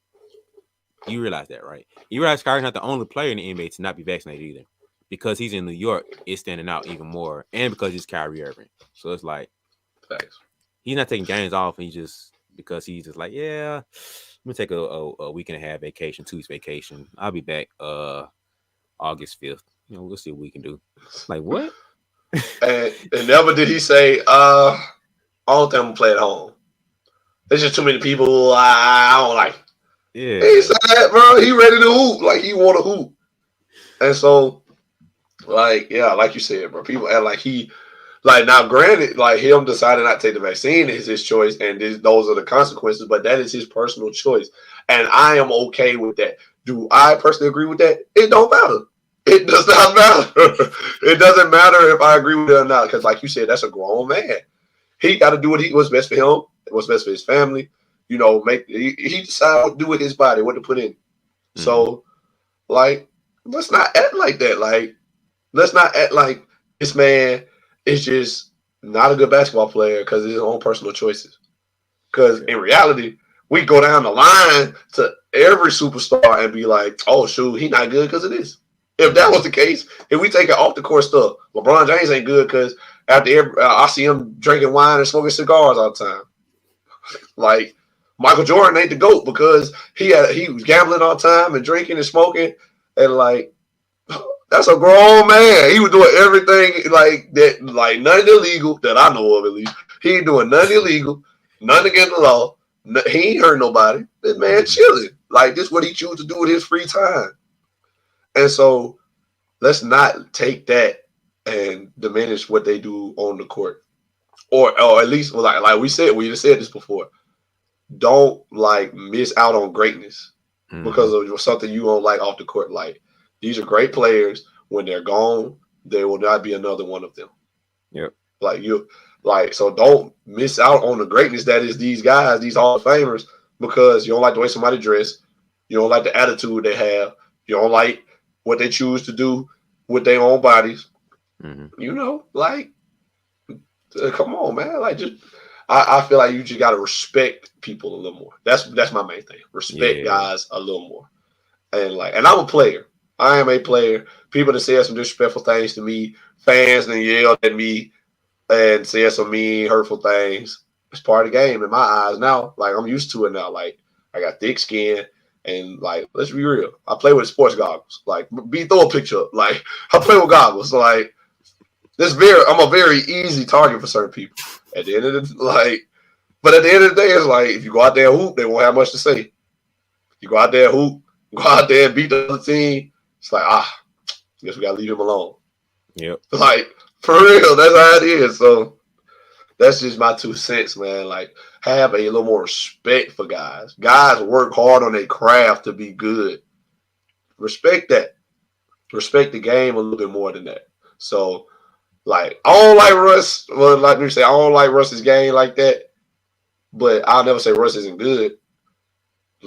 you realize that, right? You realize Kyrie's not the only player in the NBA to not be vaccinated either. Because he's in New York, it's standing out even more. And because he's Kyrie Irving. So it's like, thanks. He's not taking games off. Because he's just like, yeah, let me take a week and a half vacation, 2 weeks vacation. I'll be back August 5th. You know, we'll see what we can do. Like, what? and never did he say, I don't think I'm gonna play at home. There's just too many people I don't like. Yeah. He said that, bro. He ready to hoop. Like, he want to hoop. And so, like, yeah, like you said, bro, people act like he, like, now granted, like, him deciding not to take the vaccine is his choice, and those are the consequences, but that is his personal choice. And I am okay with that. Do I personally agree with that? It don't matter. It does not matter. It doesn't matter if I agree with it or not, because like you said, that's a grown man. he got to do what's best for him, what's best for his family. You know, he decide what to do with his body, what to put in. Mm-hmm. So, like, let's not act like that. Like, let's not act like this man is just not a good basketball player because of his own personal choices. Because Yeah. in reality, we go down the line to every superstar and be like, oh, shoot, he not good because of this. If that Mm-hmm. was the case, if we take it off the court stuff, LeBron James ain't good because after I see him drinking wine and smoking cigars all the time. Like Michael Jordan ain't the GOAT because he was gambling all the time and drinking and smoking and like that's a grown man. He was doing everything like that, like nothing illegal that I know of at least. He ain't doing nothing illegal, nothing against the law. He ain't hurt nobody. This man Mm-hmm. chilling. Like this, what he choose to do with his free time. And so let's not take that and diminish what they do on the court, or at least like we said, we just said this before. Don't like miss out on greatness Mm-hmm. because of something you don't like off the court. Like these are great players. When they're gone, there will not be another one of them. Yep. Like you, like so. Don't miss out on the greatness that is these guys, these Hall of Famers, because you don't like the way somebody dress. You don't like the attitude they have. You don't like what they choose to do with their own bodies. Mm-hmm. You know, like come on, man. Like just I feel like you just gotta respect people a little more. That's my main thing. Respect Yeah. guys a little more. And I'm a player. I am a player. People that said some disrespectful things to me, fans that yelled at me and said some mean, hurtful things. It's part of the game in my eyes now. Like I'm used to it now. Like I got thick skin and like let's be real. I play with sports goggles. Like be throw a picture up. Like I play with goggles. So like I'm a very easy target for certain people. At the end of the but at the end of the day, it's like if you go out there and hoop, they won't have much to say. You go out there and hoop, go out there and beat the other team. It's like guess we gotta leave him alone. Yep. Like for real, that's how it is. So that's just my 2 cents, man. Like have a little more respect for guys. Guys work hard on their craft to be good. Respect that. Respect the game a little bit more than that. So like I don't like Russ. Well, like we say, I don't like Russ's game like that. But I'll never say Russ isn't good.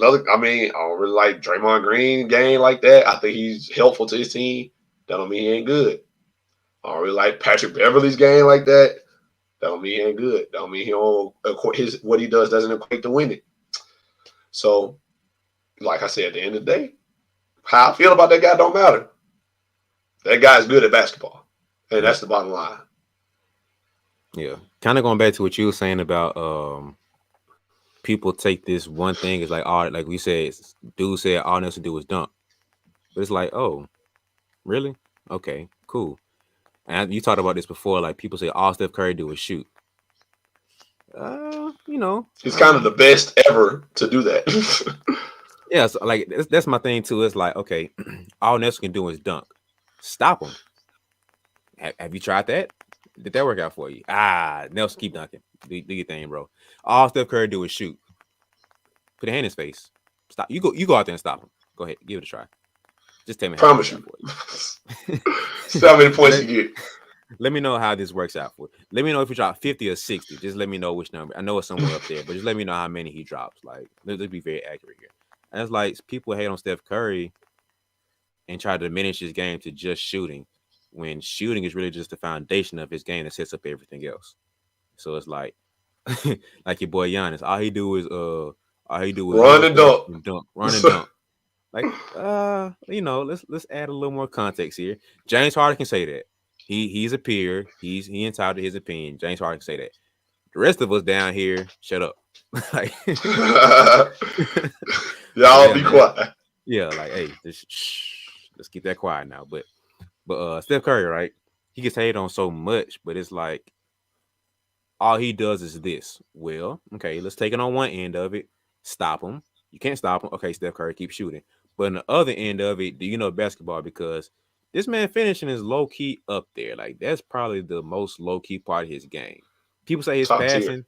I don't really like Draymond Green game like that. I think he's helpful to his team. That don't mean he ain't good. I don't really like Patrick Beverly's game like that. That don't mean he ain't good. That don't mean he don't his what he does doesn't equate to winning. So, like I said, at the end of the day, how I feel about that guy don't matter. That guy's good at basketball, and Yep. that's the bottom line. Yeah. Kind of going back to what you were saying about people take this one thing is like all like we said, dude said all else to do is dunk. But it's like, oh, really? Okay, cool. And you talked about this before, like people say all Steph Curry do is shoot. You know, He's kind of the best ever to do that. yeah. So like that's my thing too. It's like, okay, all Nelson can do is dunk. Stop him. Have you tried that? Did that work out for you? Nelson, keep dunking. Do your thing, bro. All Steph Curry do is shoot. Put a hand in his face. Stop. You go out there and stop him. Go ahead, give it a try. Just tell me how it works Promise out you. for See how many you. points you get. Let me know how this works out for you. Let me know if you drop 50 or 60. Just let me know which number. I know it's somewhere up there, but just let me know how many he drops. Like, let's be very accurate here. And it's like people hate on Steph Curry and try to diminish his game to just shooting, when shooting is really just the foundation of his game that sets up everything else. So it's like, like your boy Giannis, all he do is Run look and up dunk. and dunk, run and dunk. Like, let's add a little more context here. James Harden can say that. He's a peer. He entitled to his opinion. James Harden can say that. The rest of us down here, shut up. Like, like, Y'all yeah, be man. quiet. Yeah, like, hey, just let's keep that quiet now. But Steph Curry, right? He gets hated on so much, but it's like all he does is this. Well, okay, let's take it on one end of it. Stop him. You can't stop him. Okay, Steph Curry, keep shooting. But on the other end of it, do you know basketball? Because this man finishing is low key up there. Like that's probably the most low key part of his game. People say his Top tier. passing,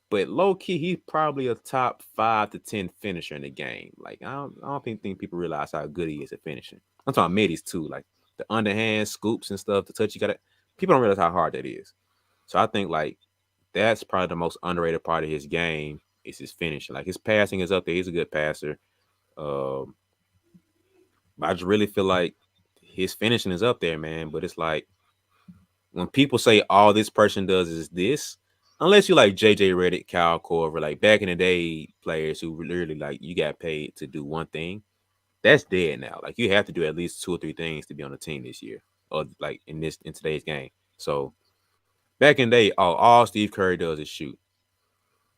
but low key he's probably a top 5 to 10 finisher in the game. Like I don't think people realize how good he is at finishing. I'm talking middies too, like the underhand scoops and stuff, the touch you got. People don't realize how hard that is. So I think like that's probably the most underrated part of his game is his finishing. Like his passing is up there. He's a good passer. Um, but I just really feel like his finishing is up there, man. But it's like when people say all this person does is this, unless you like JJ Redick, Kyle Korver, like back in the day, players who literally like you got paid to do one thing, that's dead now. Like you have to do at least 2 or 3 things to be on the team this year, or like in today's game. So back in the day, all Steve Curry does is shoot.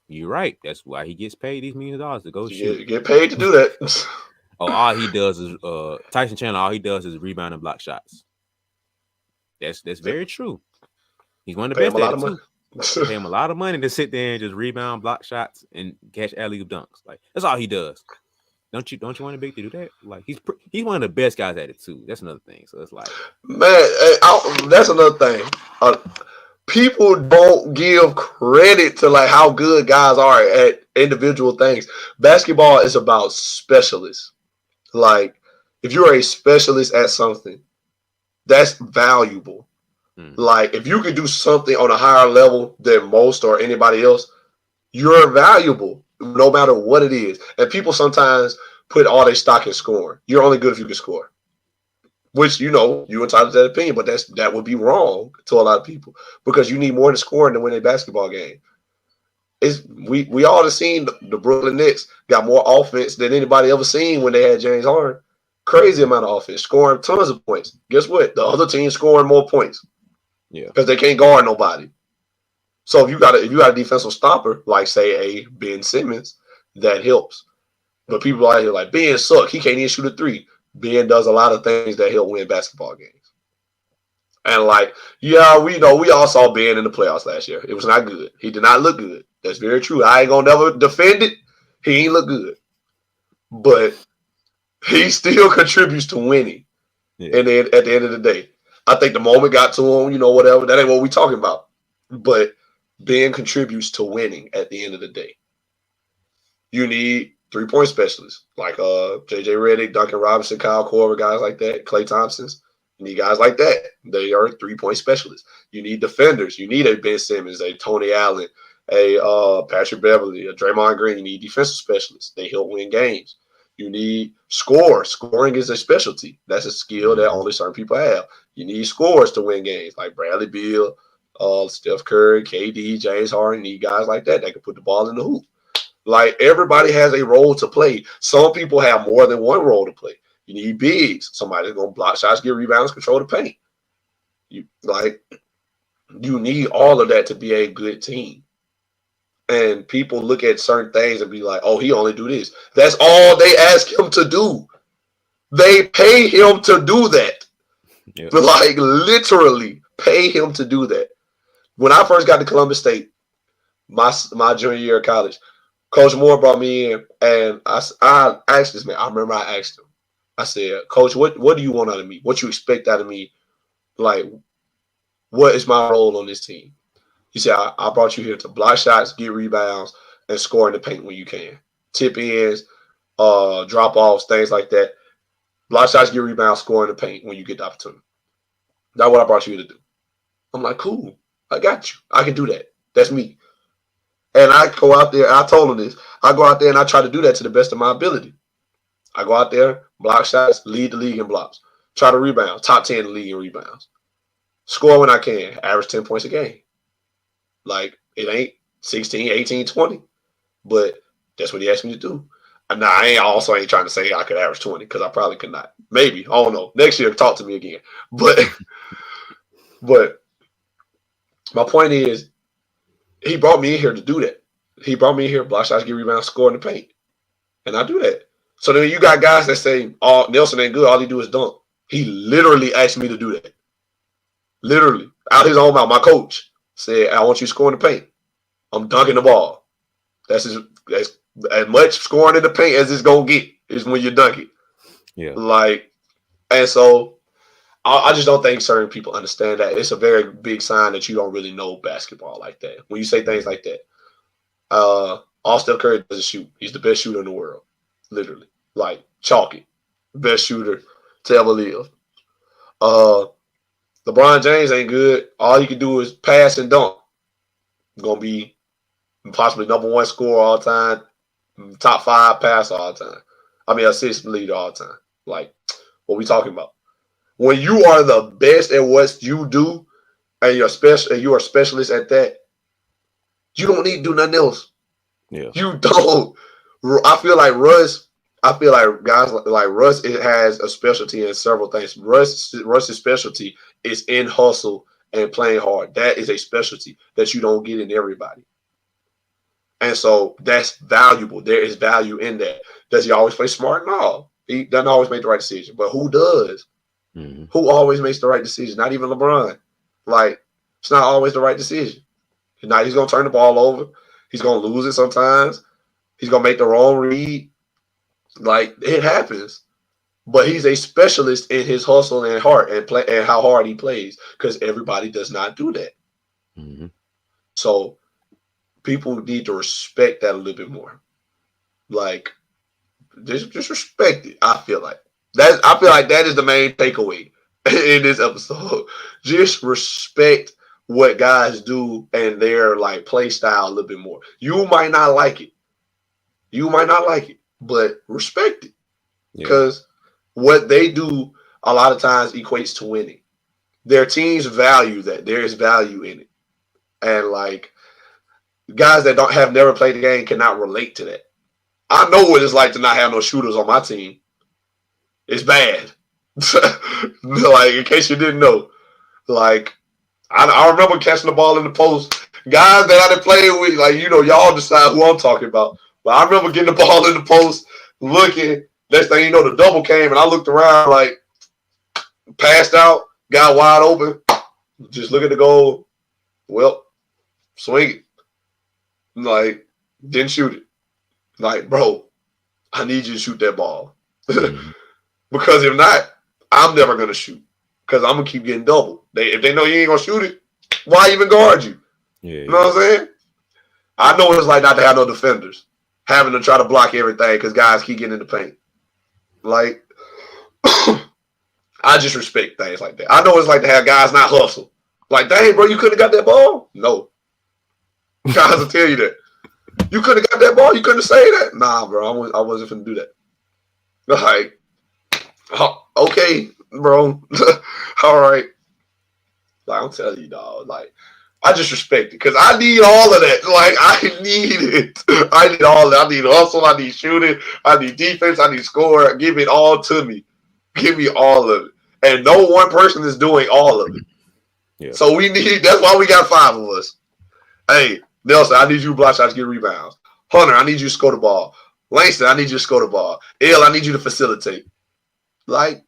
You're right. That's why he gets paid these millions of dollars to go shoot. You get paid to do that. Oh, all he does is Tyson Chandler. All he does is rebound and block shots. That's very true. He's one of the Pay him best a at lot it of money. too. They pay him a lot of money to sit there and just rebound, block shots, and catch alley-oop dunks. Like that's all he does. Don't you want a big to do that? Like he's one of the best guys at it too. That's another thing. So it's like, Man, that's another thing. People don't give credit to like how good guys are at individual things. Basketball is about specialists. Like if you're a specialist at something, that's valuable. Like if you can do something on a higher level than most or anybody else, you're valuable no matter what it is. And people sometimes put all their stock in scoring. You're only good if you can score. Which you entitled to that opinion, but that would be wrong to a lot of people because you need more than scoring to win a basketball game. We all have seen the Brooklyn Nets got more offense than anybody ever seen when they had James Harden. Crazy amount of offense, scoring tons of points. Guess what? The other team scoring more points. Yeah, because they can't guard nobody. So if you got a defensive stopper like say a Ben Simmons, that helps. But people out here like Ben suck. He can't even shoot a three. Ben does a lot of things that help win basketball games. And like, yeah, we all saw Ben in the playoffs last year. It was not good. He did not look good. That's very true. I ain't gonna never defend it. He ain't look good. But he still contributes to winning. Yeah. And then at the end of the day, I think the moment got to him, whatever. That ain't what we talking about. But Ben contributes to winning at the end of the day. You need 3-point specialists like JJ Redick, Duncan Robinson, Kyle Korver, guys like that, Klay Thompson's. You need guys like that. They are 3-point specialists. You need defenders. You need a Ben Simmons, a Tony Allen, a Patrick Beverly, a Draymond Green. You need defensive specialists. They help win games. You need scores. Scoring is a specialty. That's a skill that only certain people have. You need scores to win games, like Bradley Beal, Steph Curry, KD, James Harden. You need guys like that can put the ball in the hoop. Like everybody has a role to play. Some people have more than one role to play. You need bigs. Somebody's gonna block shots, get rebounds, control the paint. You need all of that to be a good team. And people look at certain things and be like, "Oh, he only do this." That's all they ask him to do. They pay him to do that. Yeah. Like literally pay him to do that. When I first got to Columbus State, my junior year of college, Coach Moore brought me in, and I asked this man. I remember I asked him. I said, "Coach, what do you want out of me? What you expect out of me? Like, what is my role on this team?" He said, I brought you here to block shots, get rebounds, and score in the paint when you can. Tip ins, drop-offs, things like that. Block shots, get rebounds, score in the paint when you get the opportunity. That's what I brought you here to do. I'm like, cool. I got you. I can do that. That's me. And I go out there. I told him this. I go out there and I try to do that to the best of my ability. I go out there, block shots, lead the league in blocks. Try to rebound, top 10 in the league in rebounds. Score when I can, average 10 points a game. Like, it ain't 16, 18, 20. But that's what he asked me to do. And now, I ain't trying to say I could average 20 because I probably could not. Maybe. I don't know. Next year, talk to me again. But my point is, he brought me in here to do that. He brought me in here, block shots, get rebounds, score in the paint. And I do that. So then you got guys that say, "Oh, Nelson ain't good. All he do is dunk." He literally asked me to do that. Literally. Out his own mouth. My coach said, "I want you to score in the paint. I'm dunking the ball." That's as much scoring in the paint as it's going to get is when you dunk it. Yeah. Like, and so I just don't think certain people understand that. It's a very big sign that you don't really know basketball like that. When you say things like that, all Steph Curry does is shoot. He's the best shooter in the world. Literally. Like, chalk it. Best shooter to ever live. LeBron James ain't good. All he can do is pass and dunk. Gonna be possibly number one scorer all time, top 5 passer all time. I mean, assist leader all time. Like, what we talking about? When you are the best at what you do, and you're special, and you are a specialist at that, you don't need to do nothing else. Yeah. You don't. I feel like Russ. I feel like guys like Russ. It has a specialty in several things. Russ's specialty is in hustle and playing hard. That is a specialty that you don't get in everybody. And so that's valuable. There is value in that. Does he always play smart? No. He doesn't always make the right decision. But who does? Mm-hmm. Who always makes the right decision? Not even LeBron. Like, it's not always the right decision. Now he's going to turn the ball over. He's going to lose it sometimes. He's going to make the wrong read. Like, it happens. But he's a specialist in his hustle and heart and how hard he plays, because everybody does not do that. Mm-hmm. So people need to respect that a little bit more. Like, just respect it. I feel like that is the main takeaway in this episode. Just respect what guys do and their like play style a little bit more. You might not like it. But respect it. Because what they do a lot of times equates to winning. Their teams value that. There is value in it. And like guys that have never played the game cannot relate to that. I know what it's like to not have no shooters on my team. It's bad. Like, in case you didn't know. Like, I remember catching the ball in the post. Guys that I didn't play with, like, y'all decide who I'm talking about. But I remember getting the ball in the post, looking. Next thing you know, the double came, and I looked around, like, passed out, got wide open. Just look at the goal. Well, swing it. Like, didn't shoot it. Like, bro, I need you to shoot that ball. Mm-hmm. Because if not, I'm never going to shoot. Because I'm going to keep getting double. If they know you ain't going to shoot it, why even guard you? Yeah. You know what I'm saying? I know what it's like not to have no defenders. Having to try to block everything because guys keep getting in the paint. Like, I just respect things like that. I know what it's like to have guys not hustle. Like, dang, bro, you couldn't have got that ball? No. Guys will tell you that. You couldn't have got that ball? You couldn't say that? Nah, bro, I wasn't finna do that. Like, okay, bro. All right. Like, I'm telling you, dog. Like, I just respect it because I need all of that. Like, I need it. I need all of that. I need hustle. I need shooting. I need defense. I need score. Give it all to me. Give me all of it. And no one person is doing all of it. Yeah. So that's why we got 5 of us. Hey, Nelson, I need you to block shots, get rebounds. Hunter, I need you to score the ball. Langston, I need you to score the ball. L, I need you to facilitate. Like,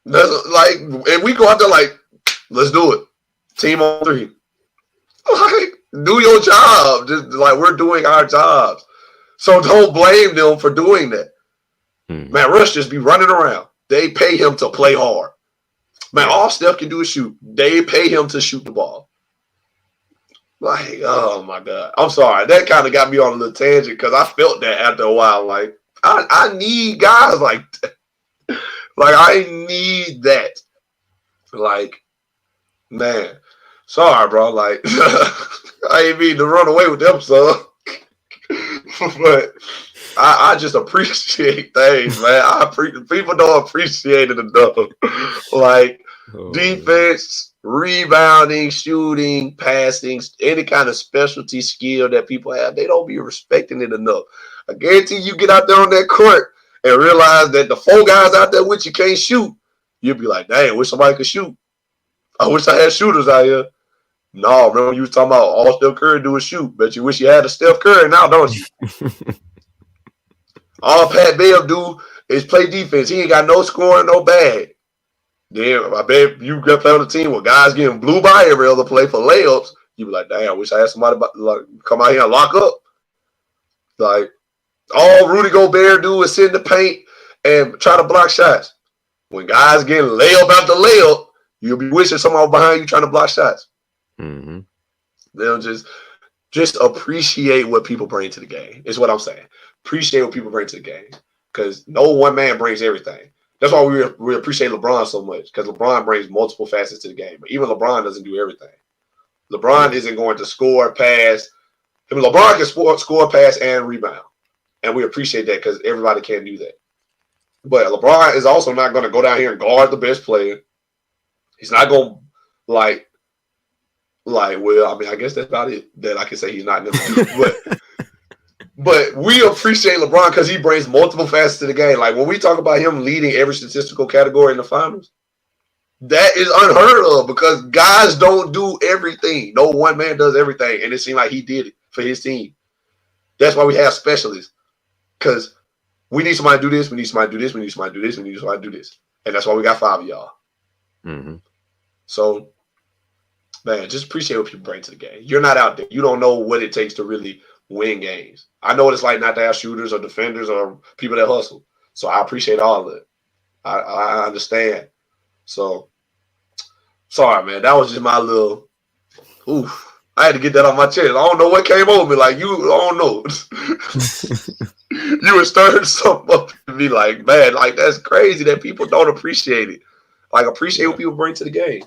and we go out there like, let's do it. Team on 3. Like, do your job. Just like we're doing our jobs. So don't blame them for doing that. Man, Rush just be running around. They pay him to play hard. Man, all Steph can do is shoot. They pay him to shoot the ball. Like, oh my God. I'm sorry. That kind of got me on a little tangent because I felt that after a while. Like, I need guys like that. Like, I need that. Like, man. Sorry, bro. Like, I ain't mean to run away with them, son. But I just appreciate things, man. People don't appreciate it enough. Like, defense, rebounding, shooting, passing, any kind of specialty skill that people have, they don't be respecting it enough. I guarantee you get out there on that court and realize that the 4 guys out there with you can't shoot. You'll be like, dang, I wish somebody could shoot. I wish I had shooters out here. No, remember you was talking about all Steph Curry do is shoot. Bet you wish you had a Steph Curry now, don't you? All Pat Bev do is play defense. He ain't got no scoring, no bag. Then I bet you got to play on the team with guys getting blew by every other play for layups. You be like, damn, I wish I had somebody like come out here and lock up. Like, all Rudy Gobert do is sit in the paint and try to block shots. When guys getting layup after layup, you'll be wishing someone behind you trying to block shots. Mm-hmm. They'll just appreciate what people bring to the game. Is what I'm saying. Appreciate what people bring to the game. Because no one man brings everything. That's why we appreciate LeBron so much. Because LeBron brings multiple facets to the game. But even LeBron doesn't do everything. LeBron Yeah. isn't going to score, pass. I mean, LeBron can score, pass, and rebound, and we appreciate that because everybody can't do that. But LeBron is also not going to go down here and guard the best player. He's not going to like well, I mean, I guess that's about it that I can say he's not going to do. But we appreciate LeBron because he brings multiple facets to the game. Like when we talk about him leading every statistical category in the finals, that is unheard of because guys don't do everything. No one man does everything, and it seemed like he did it for his team. That's why we have specialists because we need somebody to do this, we need somebody to do this, we need somebody to do this, we need somebody to do this, and that's why we got 5 of y'all. Mm-hmm. So, man, just appreciate what people bring to the game. You're not out there. You don't know what it takes to really win games. I know what it's like not to have shooters or defenders or people that hustle. So I appreciate all of it. I understand. So, sorry, man. That was just my little. Oof. I had to get that off my chest. I don't know what came over me. Like you, I don't know. You were stirring something up to me. Like, man, like that's crazy that people don't appreciate it. Like, appreciate Yeah. what people bring to the game.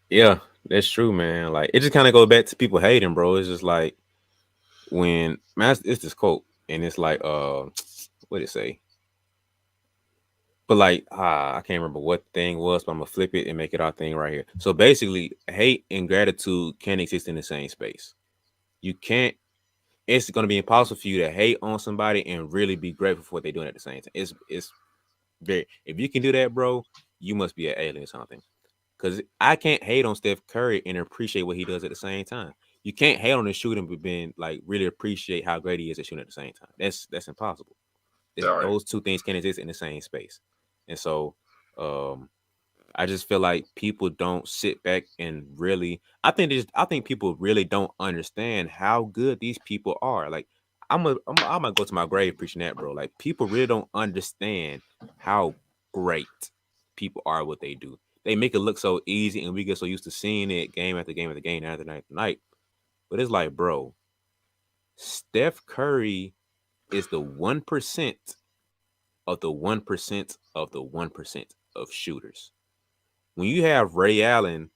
Yeah, that's true, man. Like it just kind of goes back to people hating, bro. It's just like when man, it's this quote, and it's like, what did it say? But like, I can't remember what thing was, but I'm gonna flip it and make it our thing right here. So basically, hate and gratitude can't exist in the same space. You can't. It's gonna be impossible for you to hate on somebody and really be grateful for what they're doing at the same time. It's very. If you can do that, bro, you must be an alien or something. Because I can't hate on Steph Curry and appreciate what he does at the same time. You can't hate on his shooting, but then like really appreciate how great he is at shooting at the same time. That's impossible. All right. Those two things can't exist in the same space. And so, um, I just feel like people don't sit back and really. I think people really don't understand how good these people are. Like I'm gonna go to my grave preaching that, bro. Like people really don't understand how great people are at what they do. They make it look so easy, and we get so used to seeing it game after game after game, night after night after night. But it's like, bro, Steph Curry is the 1% of the 1% of the 1% of shooters. When you have Ray Allen,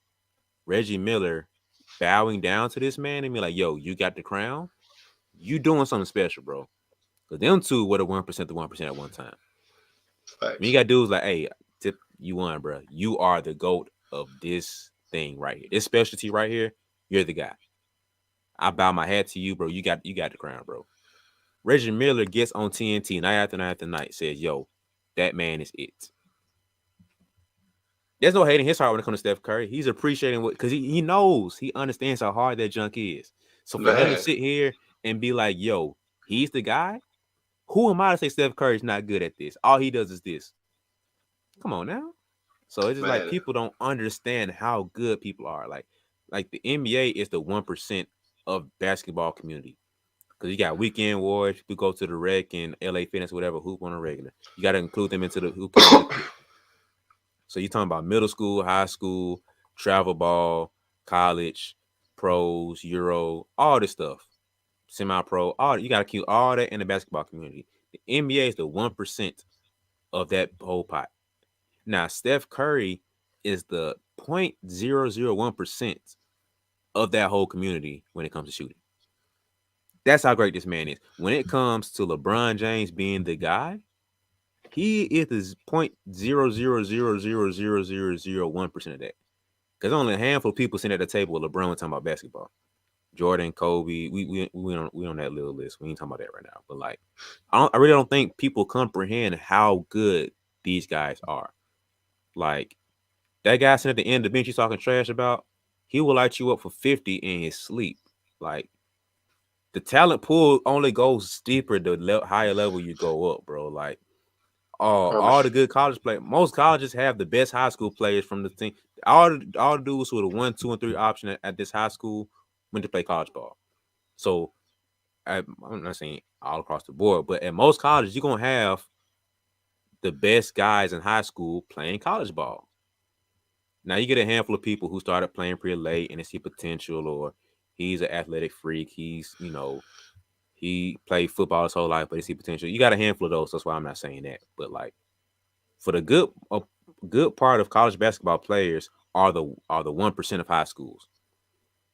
Reggie Miller bowing down to this man and be like, yo, you got the crown, you doing something special, bro. Because them two were the 1% to 1% at one time. When you Facts. got dudes like, hey, tip, you won, bro. You are the GOAT of this thing right here. This specialty right here, you're the guy. I bow my hat to you, bro. You got the crown, bro. Reggie Miller gets on TNT night after night after night, says, yo, that man is it. There's no hate in his heart when it comes to Steph Curry. He's appreciating what because he knows, he understands how hard that junk is. So for him to Man, sit here and be like, yo, he's the guy, who am I to say Steph Curry's not good at this? All he does is this. Come on now. So it's just like man. people don't understand how good people are. Like the NBA is the 1% of basketball community. Because you got weekend warriors, people go to the rec and LA Fitness, whatever, hoop on a regular. You got to include them into the hoop community. So you're talking about middle school, high school, travel ball, college, pros, Euro, all this stuff, semi-pro. All you got to keep all that in the basketball community. The NBA is the 1% of that whole pot. Now Steph Curry is the 0.001% of that whole community when it comes to shooting. That's how great this man is. When it comes to LeBron James being the guy, he is 0.0000001% of that. Because only a handful of people sitting at the table with LeBron talking about basketball. Jordan, Kobe, we on that little list. We ain't talking about that right now. But like, I really don't think people comprehend how good these guys are. Like that guy sitting at the end of the bench you talking trash about, he will light you up for 50 in his sleep. Like the talent pool only goes steeper the higher level you go up, bro. Like all Promise the good college players. Most colleges have the best high school players from the team. All the dudes who are the 1, 2, and 3 option at this high school went to play college ball. So I'm not saying all across the board, but at most colleges, you're gonna have the best guys in high school playing college ball. Now you get a handful of people who started playing pretty late and they see potential, or he's an athletic freak. He's he played football his whole life, but he see potential. You got a handful of those. That's why I'm not saying that. But like for the good part of college basketball players are the 1% of high schools.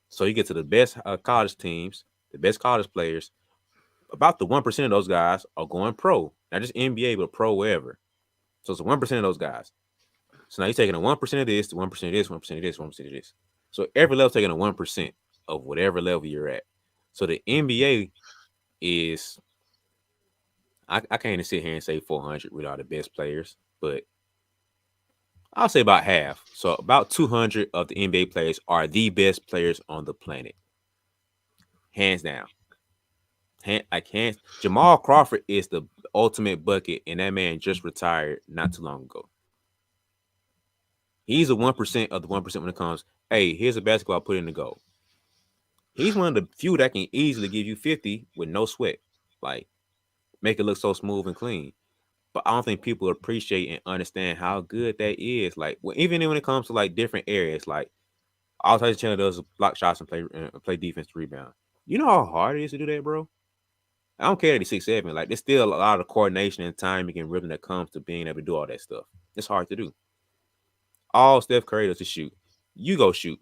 So you get to the best college teams, the best college players. About the 1% of those guys are going pro, not just NBA, but pro wherever. So it's 1% of those guys. So now you're taking a 1% of this, 1% of this, 1% of this, 1% of this. So every level taking a 1% of whatever level you're at. So the NBA is, I can't even sit here and say 400 with all the best players, but I'll say about half. So about 200 of the NBA players are the best players on the planet, hands down. Hands. Jamal Crawford is the ultimate bucket, and that man just retired not too long ago. He's a 1% of the 1% when it comes. Hey, here's a basketball, put in the goal. He's one of the few that can easily give you 50 with no sweat, like make it look so smooth and clean. But I don't think people appreciate and understand how good that is. Like, even when it comes to like different areas, like all Tyson Chandler does is block shots and play defense to rebound. You know how hard it is to do that, bro. I don't care that he's 6'7". Like, there's still a lot of coordination and timing and rhythm that comes to being able to do all that stuff. It's hard to do. All Steph Curry does is shoot. You go shoot.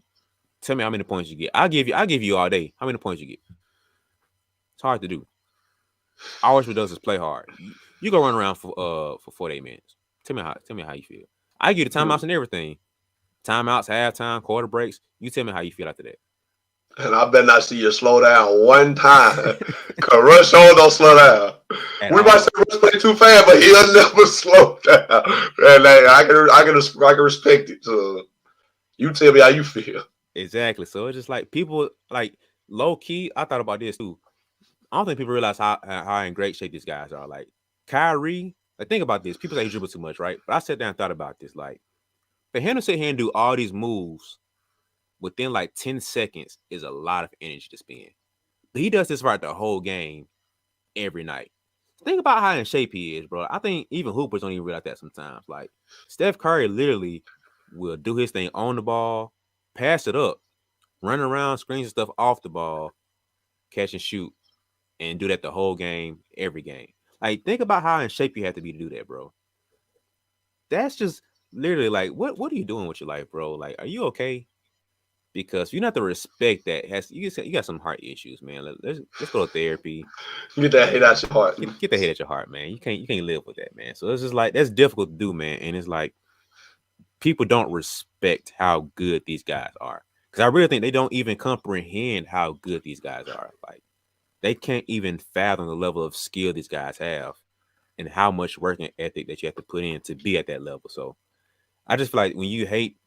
Tell me how many points you get. I give you all day. How many points you get? It's hard to do. All Westbrook does is play hard. You go run around for 48 minutes. Tell me how you feel. I give you the timeouts and everything. Timeouts, halftime, quarter breaks. You tell me how you feel after that. And I better not see you slow down one time. Cause Russ Shaw don't slow down. At We might all. say Russ play too fast, but he'll never slow down. And I can respect it. So you tell me how you feel. Exactly. So it's just like people like low key. I thought about this too. I don't think people realize how in great shape these guys are. Like Kyrie. Like, think about this. People say he dribbles too much, right? But I sat down and thought about this. Like, for him to sit here and do all these moves within like 10 seconds is a lot of energy to spend. But he does this right the whole game every night. Think about how in shape he is, bro. I think even hoopers don't even realize that sometimes. Like, Steph Curry literally will do his thing on the ball, pass it up, run around, screens and stuff off the ball, catch and shoot, and do that the whole game, every game. Like, think about how in shape you have to be to do that, bro. That's just literally like, what are you doing with your life, bro? Like, are you okay? Because you have to respect that. You got some heart issues, man. Let's go to therapy Get that hate and out your heart. get the hate at your heart, man. You can't live with that, man. So it's just like that's difficult to do, man. And it's like people don't respect how good these guys are. Because I really think they don't even comprehend how good these guys are. Like, they can't even fathom the level of skill these guys have and how much work and ethic that you have to put in to be at that level. So I just feel like when you hate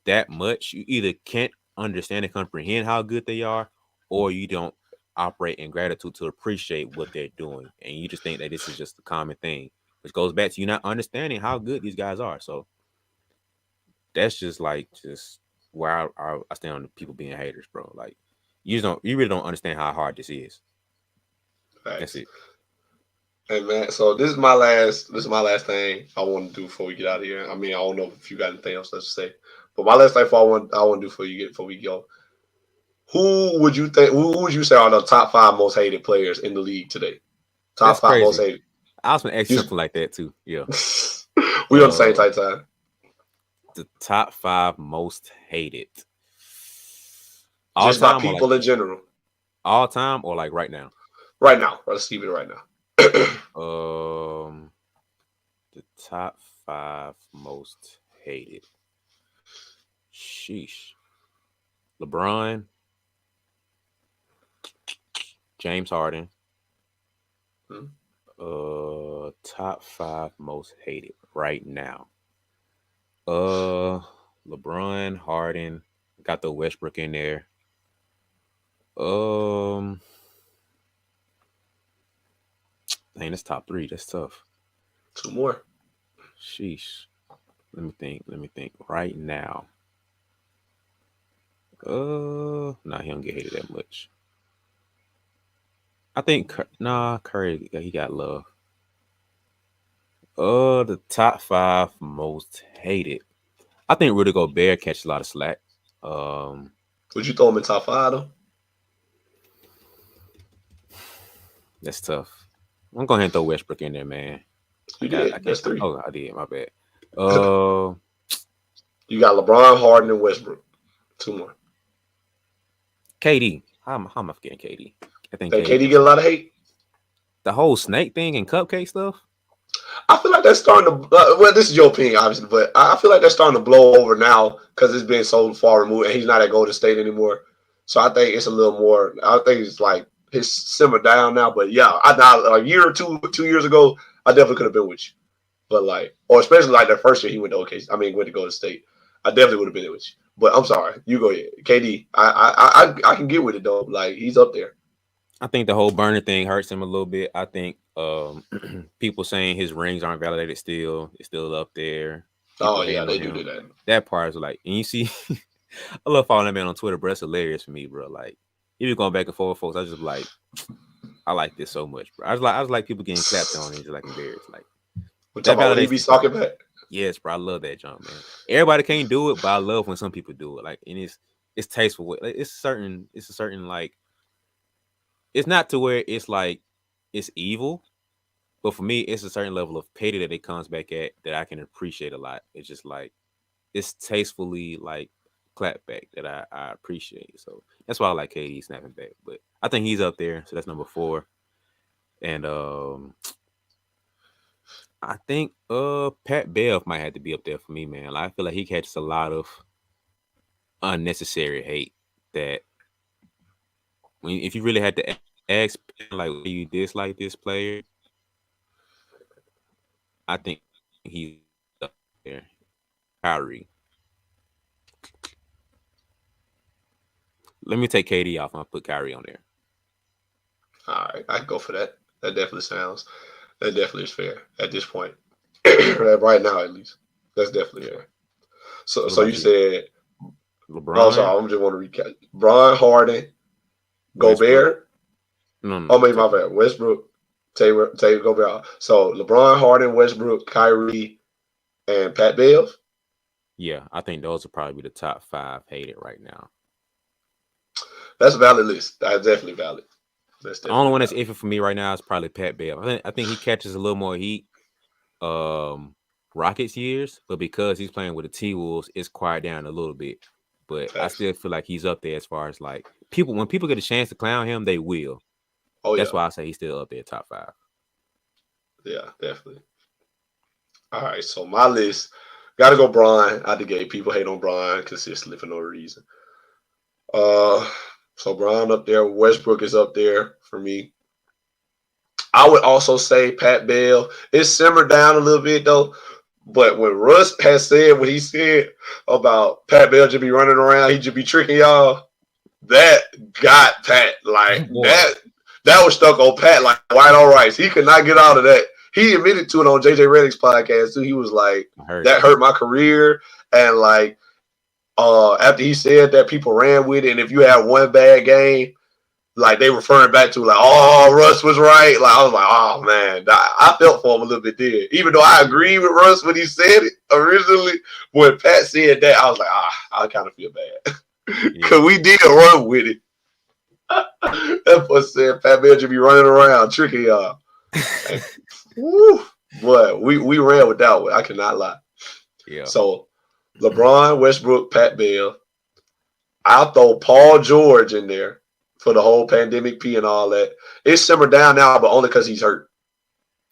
that much, you either can't understand and comprehend how good they are, or you don't operate in gratitude to appreciate what they're doing. And you just think that this is just a common thing, which goes back to you not understanding how good these guys are. So that's just like just where I stand on the people being haters, bro. Like, you really don't understand how hard this is. That's Thanks. it. Hey man, so this is my last thing I want to do before we get out of here. I mean, I don't know if you got anything else to say, but my last thing I want to do before we go. Who would you say are the top five most hated players in the league today? That's Top five most crazy. hated. I was gonna ask you You, something like that too. Yeah. we on the same Uh, type time. the top five most hated all Just by time or like people in general. all time or like right now. Right now. Let's keep it right now. Um, the top five most hated. Sheesh. LeBron, James Harden. Hmm? Top five most hated right now. Uh, LeBron, Harden. Got the Westbrook in there. Um, dang, that's top three. That's tough. Two more. Sheesh. Let me think. Let me think. Right now. Nah, he don't get hated that much. I think nah, Curry, yeah, he got love. The top five most hated. I think Rudy Gobert catches a lot of slack. Um, Would you throw him in top five though? that's tough. I'm going ahead and throw Westbrook in there, man. You I did. can't. That's three. Oh, I did. My bad. Uh, You got LeBron, Harden, and Westbrook. Two more. KD. How am I forgetting KD? I think That KD KD gets get a lot of hate. the whole snake thing and cupcake stuff. I feel like that's starting to. Well, this is your opinion, obviously, but I feel like that's starting to blow over now because it's been so far removed, and he's not at Golden State anymore. So I think it's a little more. I think it's like it's simmered down now. But yeah, I now a year or 2 years ago, I definitely could have been with you. But like, or especially like the first year he went to OKC. I mean, went to Golden State. I definitely would have been with you. But I'm sorry, you go ahead, KD. I can get with it though. Like he's up there. I think the whole burner thing hurts him a little bit. I think people saying his rings aren't validated still. It's still up there. Oh People yeah, hating on they do him. that. That part is like, and you see, I love following that man on Twitter, bro. It's hilarious for me, bro. Like, he be going back and forth, folks. I just like, I like this so much, bro. I just like people getting clapped on and just like embarrassed. Like We're that talking about when he validates be the stuff. talking back. Yes, bro. I love that jump, man. Everybody can't do it, but I love when some people do it. Like, and it's tasteful. Like, it's a certain like. It's not to where it's like it's evil, but for me, it's a certain level of pity that it comes back at that I can appreciate a lot. It's just like it's tastefully like clap back that I appreciate. So that's why I like KD snapping back. But I think he's up there. So that's number 4. And I think Pat Bev might have to be up there for me, man. Like, I feel like he catches a lot of unnecessary hate that when if you really had to ask like why you dislike this player, I think he's up there. Kyrie. Let me take KD off and I'll put Kyrie on there. All right, I can go for that. That definitely sounds. That definitely is fair at this point. Right now, at least, that's definitely fair. So, What so about you you? said. Oh, LeBron, sorry. I'm just want to recap. Brian Harden, Westbrook. Gobert. No, no, Oh, no. maybe my bad. Westbrook, Taylor Gobert. So LeBron, Harden, Westbrook, Kyrie, and Pat Bev. Yeah, I think those will probably be the top 5 hated right now. That's a valid list. That's definitely valid. That's The only definitely one that's valid. iffy for me right now is probably Pat Bev. I think he catches a little more heat. Um, Rockets years, but because he's playing with the T Wolves, it's quiet down a little bit. But I Facts. still feel like he's up there as far as like people when people get a chance to clown him, they will. Oh That's yeah, why I say he's still up there, top 5. yeah, definitely. All right, so my list got to go Brian out the gate. People hate on Brian consistently for no reason. Uh, so Brian up there. Westbrook is up there for me. I would also say Pat Bell. It simmered down a little bit though. But when Russ has said what he said about Pat Bell just be running around, he just be tricking y'all, that got Pat. Like Boy, that was stuck on Pat like white on rice. He could not get out of that. He admitted to it on JJ Redick's podcast too. He was like, I heard that that. hurt my career. And like after he said that, people ran with it. And if you had one bad game, like they referring back to like, oh, Russ was right. Like I was like, oh man, I felt for him a little bit there. Even though I Yeah, agree with Russ when he said it originally, when Pat said that, I was like, I kind of feel bad yeah. because we did run with it. That boy said Pat Beal should be running around tricking y'all. Like, woo, but we ran with that one. I cannot lie. Yeah. So LeBron, Westbrook, Pat Beal. I'll throw Paul George in there for the whole pandemic P and all that. It's simmered down now, but only because he's hurt.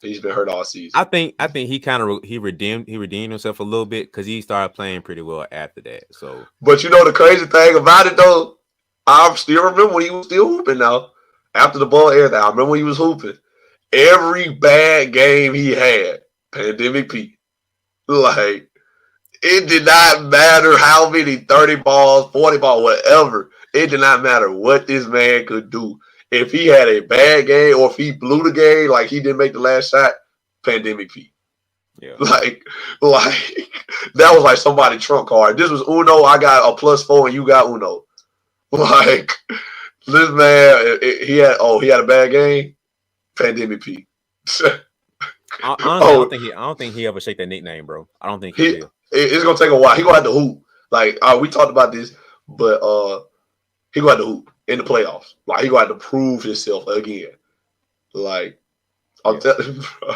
He's been hurt all season. I think he kind of he redeemed himself a little bit because he started playing pretty well after that. So But you know the crazy thing about it though, I still remember when he was still hooping now. After the ball everything, I remember when he was hooping. Every bad game he had, pandemic P. Like it did not matter how many 30 balls, 40 balls, whatever. It did not matter what this man could do. If he had a bad game or if he blew the game, like he didn't make the last shot, pandemic P. yeah, Like, like that was like somebody trump card. This was Uno. I got a +4 and you got Uno. Like this man, he had a bad game. Pandemic P. honestly, Oh, I don't think he ever shake that nickname, bro. I don't think he he will. it's gonna take a while. He gonna have to hoop. Like we talked about this, but he gonna have to hoop in the playoffs. Like he gonna have to prove himself again. Like I'm Yeah, telling you, bro,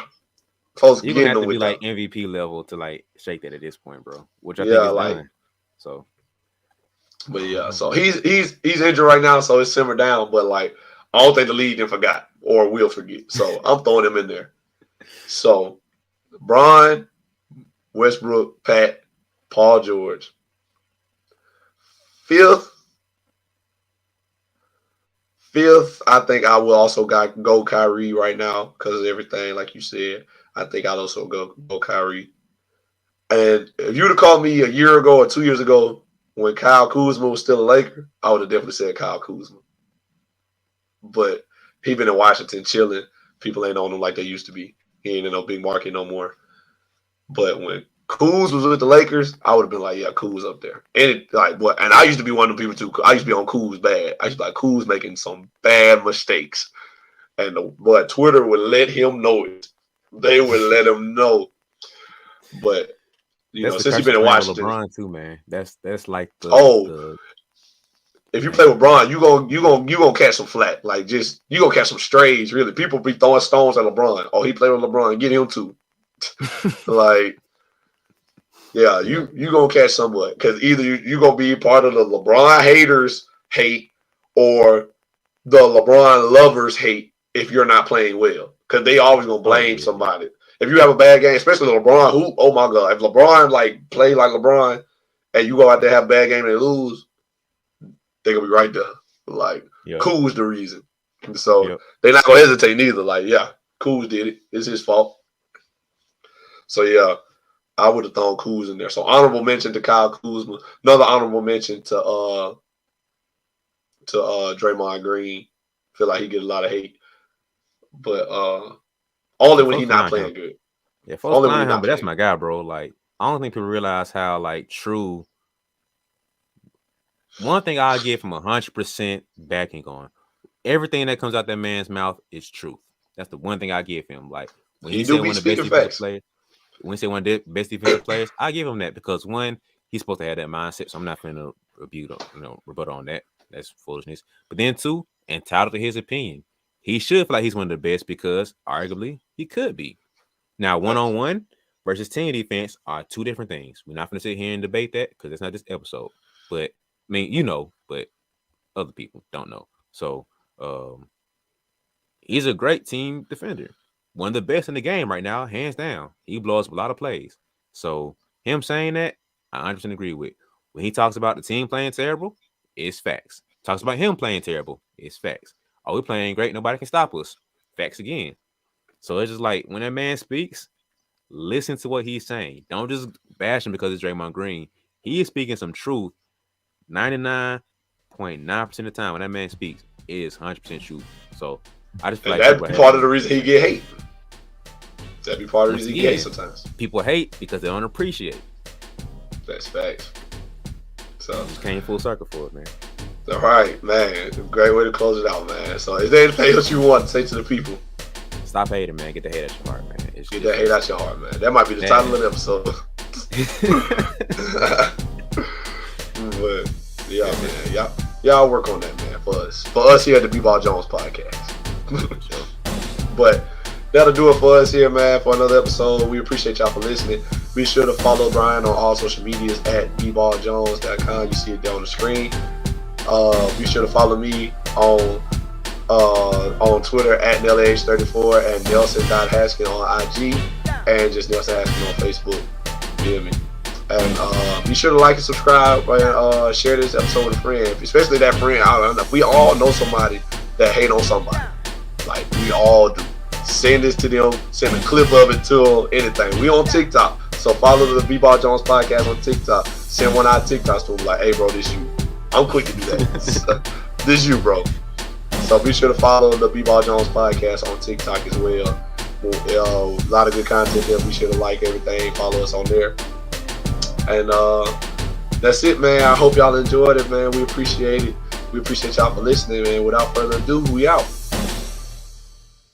folks you're gonna getting getting have them to be with like that. MVP level to like shake that at this point, bro. Which I think Yeah, is like done. So But yeah, so he's injured right now, so it's simmered down. But like, I don't think the league didn't forgot or will forget. So I'm throwing him in there. So Bron, Westbrook, Pat, Paul George. Fifth, I think I will also go Kyrie right now because of everything, like you said. I think I'll also go Kyrie. And if you would have called me a year ago or 2 years ago when Kyle Kuzma was still a Laker, I would have definitely said Kyle Kuzma. But he been in Washington chilling. People ain't on him like they used to be. He ain't in no big market no more. But when Kuz was with the Lakers, I would have been like, yeah, Kuz up there. And and I used to be one of the people too. I used to be on Kuz bad. I used to be like, Kuz making some bad mistakes. And Twitter would let him know it. They would let him know. But since you've been in Washington, LeBron too, man. That's like the if you play with Bron, you gonna catch some flat. Like you gonna catch some strays. Really, people be throwing stones at LeBron. Oh, he played with LeBron. Get him too. Like, yeah, you gonna catch somewhat because either you gonna be part of the LeBron haters hate or the LeBron lovers hate if you're not playing well because they always gonna blame somebody. If you have a bad game, especially LeBron, who, oh my God, if LeBron play like LeBron and you go out there have a bad game and lose, they're gonna be right there. Like, Kuz the reason. So they're not gonna hesitate neither. Like, yeah, Kuz did it. It's his fault. So yeah, I would have thrown Kuz in there. So honorable mention to Kyle Kuzma. Another honorable mention to Draymond Green. Feel like he get a lot of hate. But only when he's not playing good. Yeah, folks flying him, but that's my guy, bro. Like, I don't think people realize how true. One thing I'll give him 100% backing on. Everything that comes out that man's mouth is truth. That's the one thing I give him. Like when he said one of the best defensive players, when he said one of the best defensive players, I give him that because one, he's supposed to have that mindset. So I'm not going to rebut on that. That's foolishness. But then two, entitled to his opinion. He should feel like he's one of the best because arguably he could be. Now, one-on-one versus team defense are two different things. We're not going to sit here and debate that because it's not this episode. But I mean, but other people don't know. So he's a great team defender. One of the best in the game right now, hands down. He blows up a lot of plays. So him saying that, I 100% agree with. When he talks about the team playing terrible, it's facts. Talks about him playing terrible, it's facts. Oh, we playing great. Nobody can stop us. Facts again. So it's just like when that man speaks, listen to what he's saying. Don't just bash him because it's Draymond Green. He is speaking some truth. 99.9% of the time when that man speaks, it is 100% true. So I just feel like that's part of the reason he get hate. That'd be part of the reason he get hate sometimes. People hate because they don't appreciate. That's facts. So just came full circle for it, man. All right, man. Great way to close it out, man. So is there anything else you want to say to the people? Stop hating, man. Get the hate out your heart, man. Get that hate out your heart, man. That might be the title of the episode. But yeah, man. Y'all work on that, man, for us. For us here at the BeBall Jones podcast. But that'll do it for us here, man, for another episode. We appreciate y'all for listening. Be sure to follow Brian on all social medias at BeBallJones.com. You see it there on the screen. Be sure to follow me on Twitter at NellyH34 and Nelson.Haskin on IG and just Nelson Haskin on Facebook. You hear me? And be sure to like and subscribe and share this episode with a friend, especially that friend. I don't know. We all know somebody that hate on somebody. Like, we all do. Send this to them. Send a clip of it to them. Anything. We on TikTok. So follow the BeBall Jones podcast on TikTok. Send one of our TikToks to them like, hey, bro, this you. I'm quick to do that. This you, bro. So be sure to follow the BeBall Jones podcast on TikTok as well. A lot of good content there. Be sure to like everything. Follow us on there. And that's it, man. I hope y'all enjoyed it, man. We appreciate it. We appreciate y'all for listening, man. Without further ado, we out.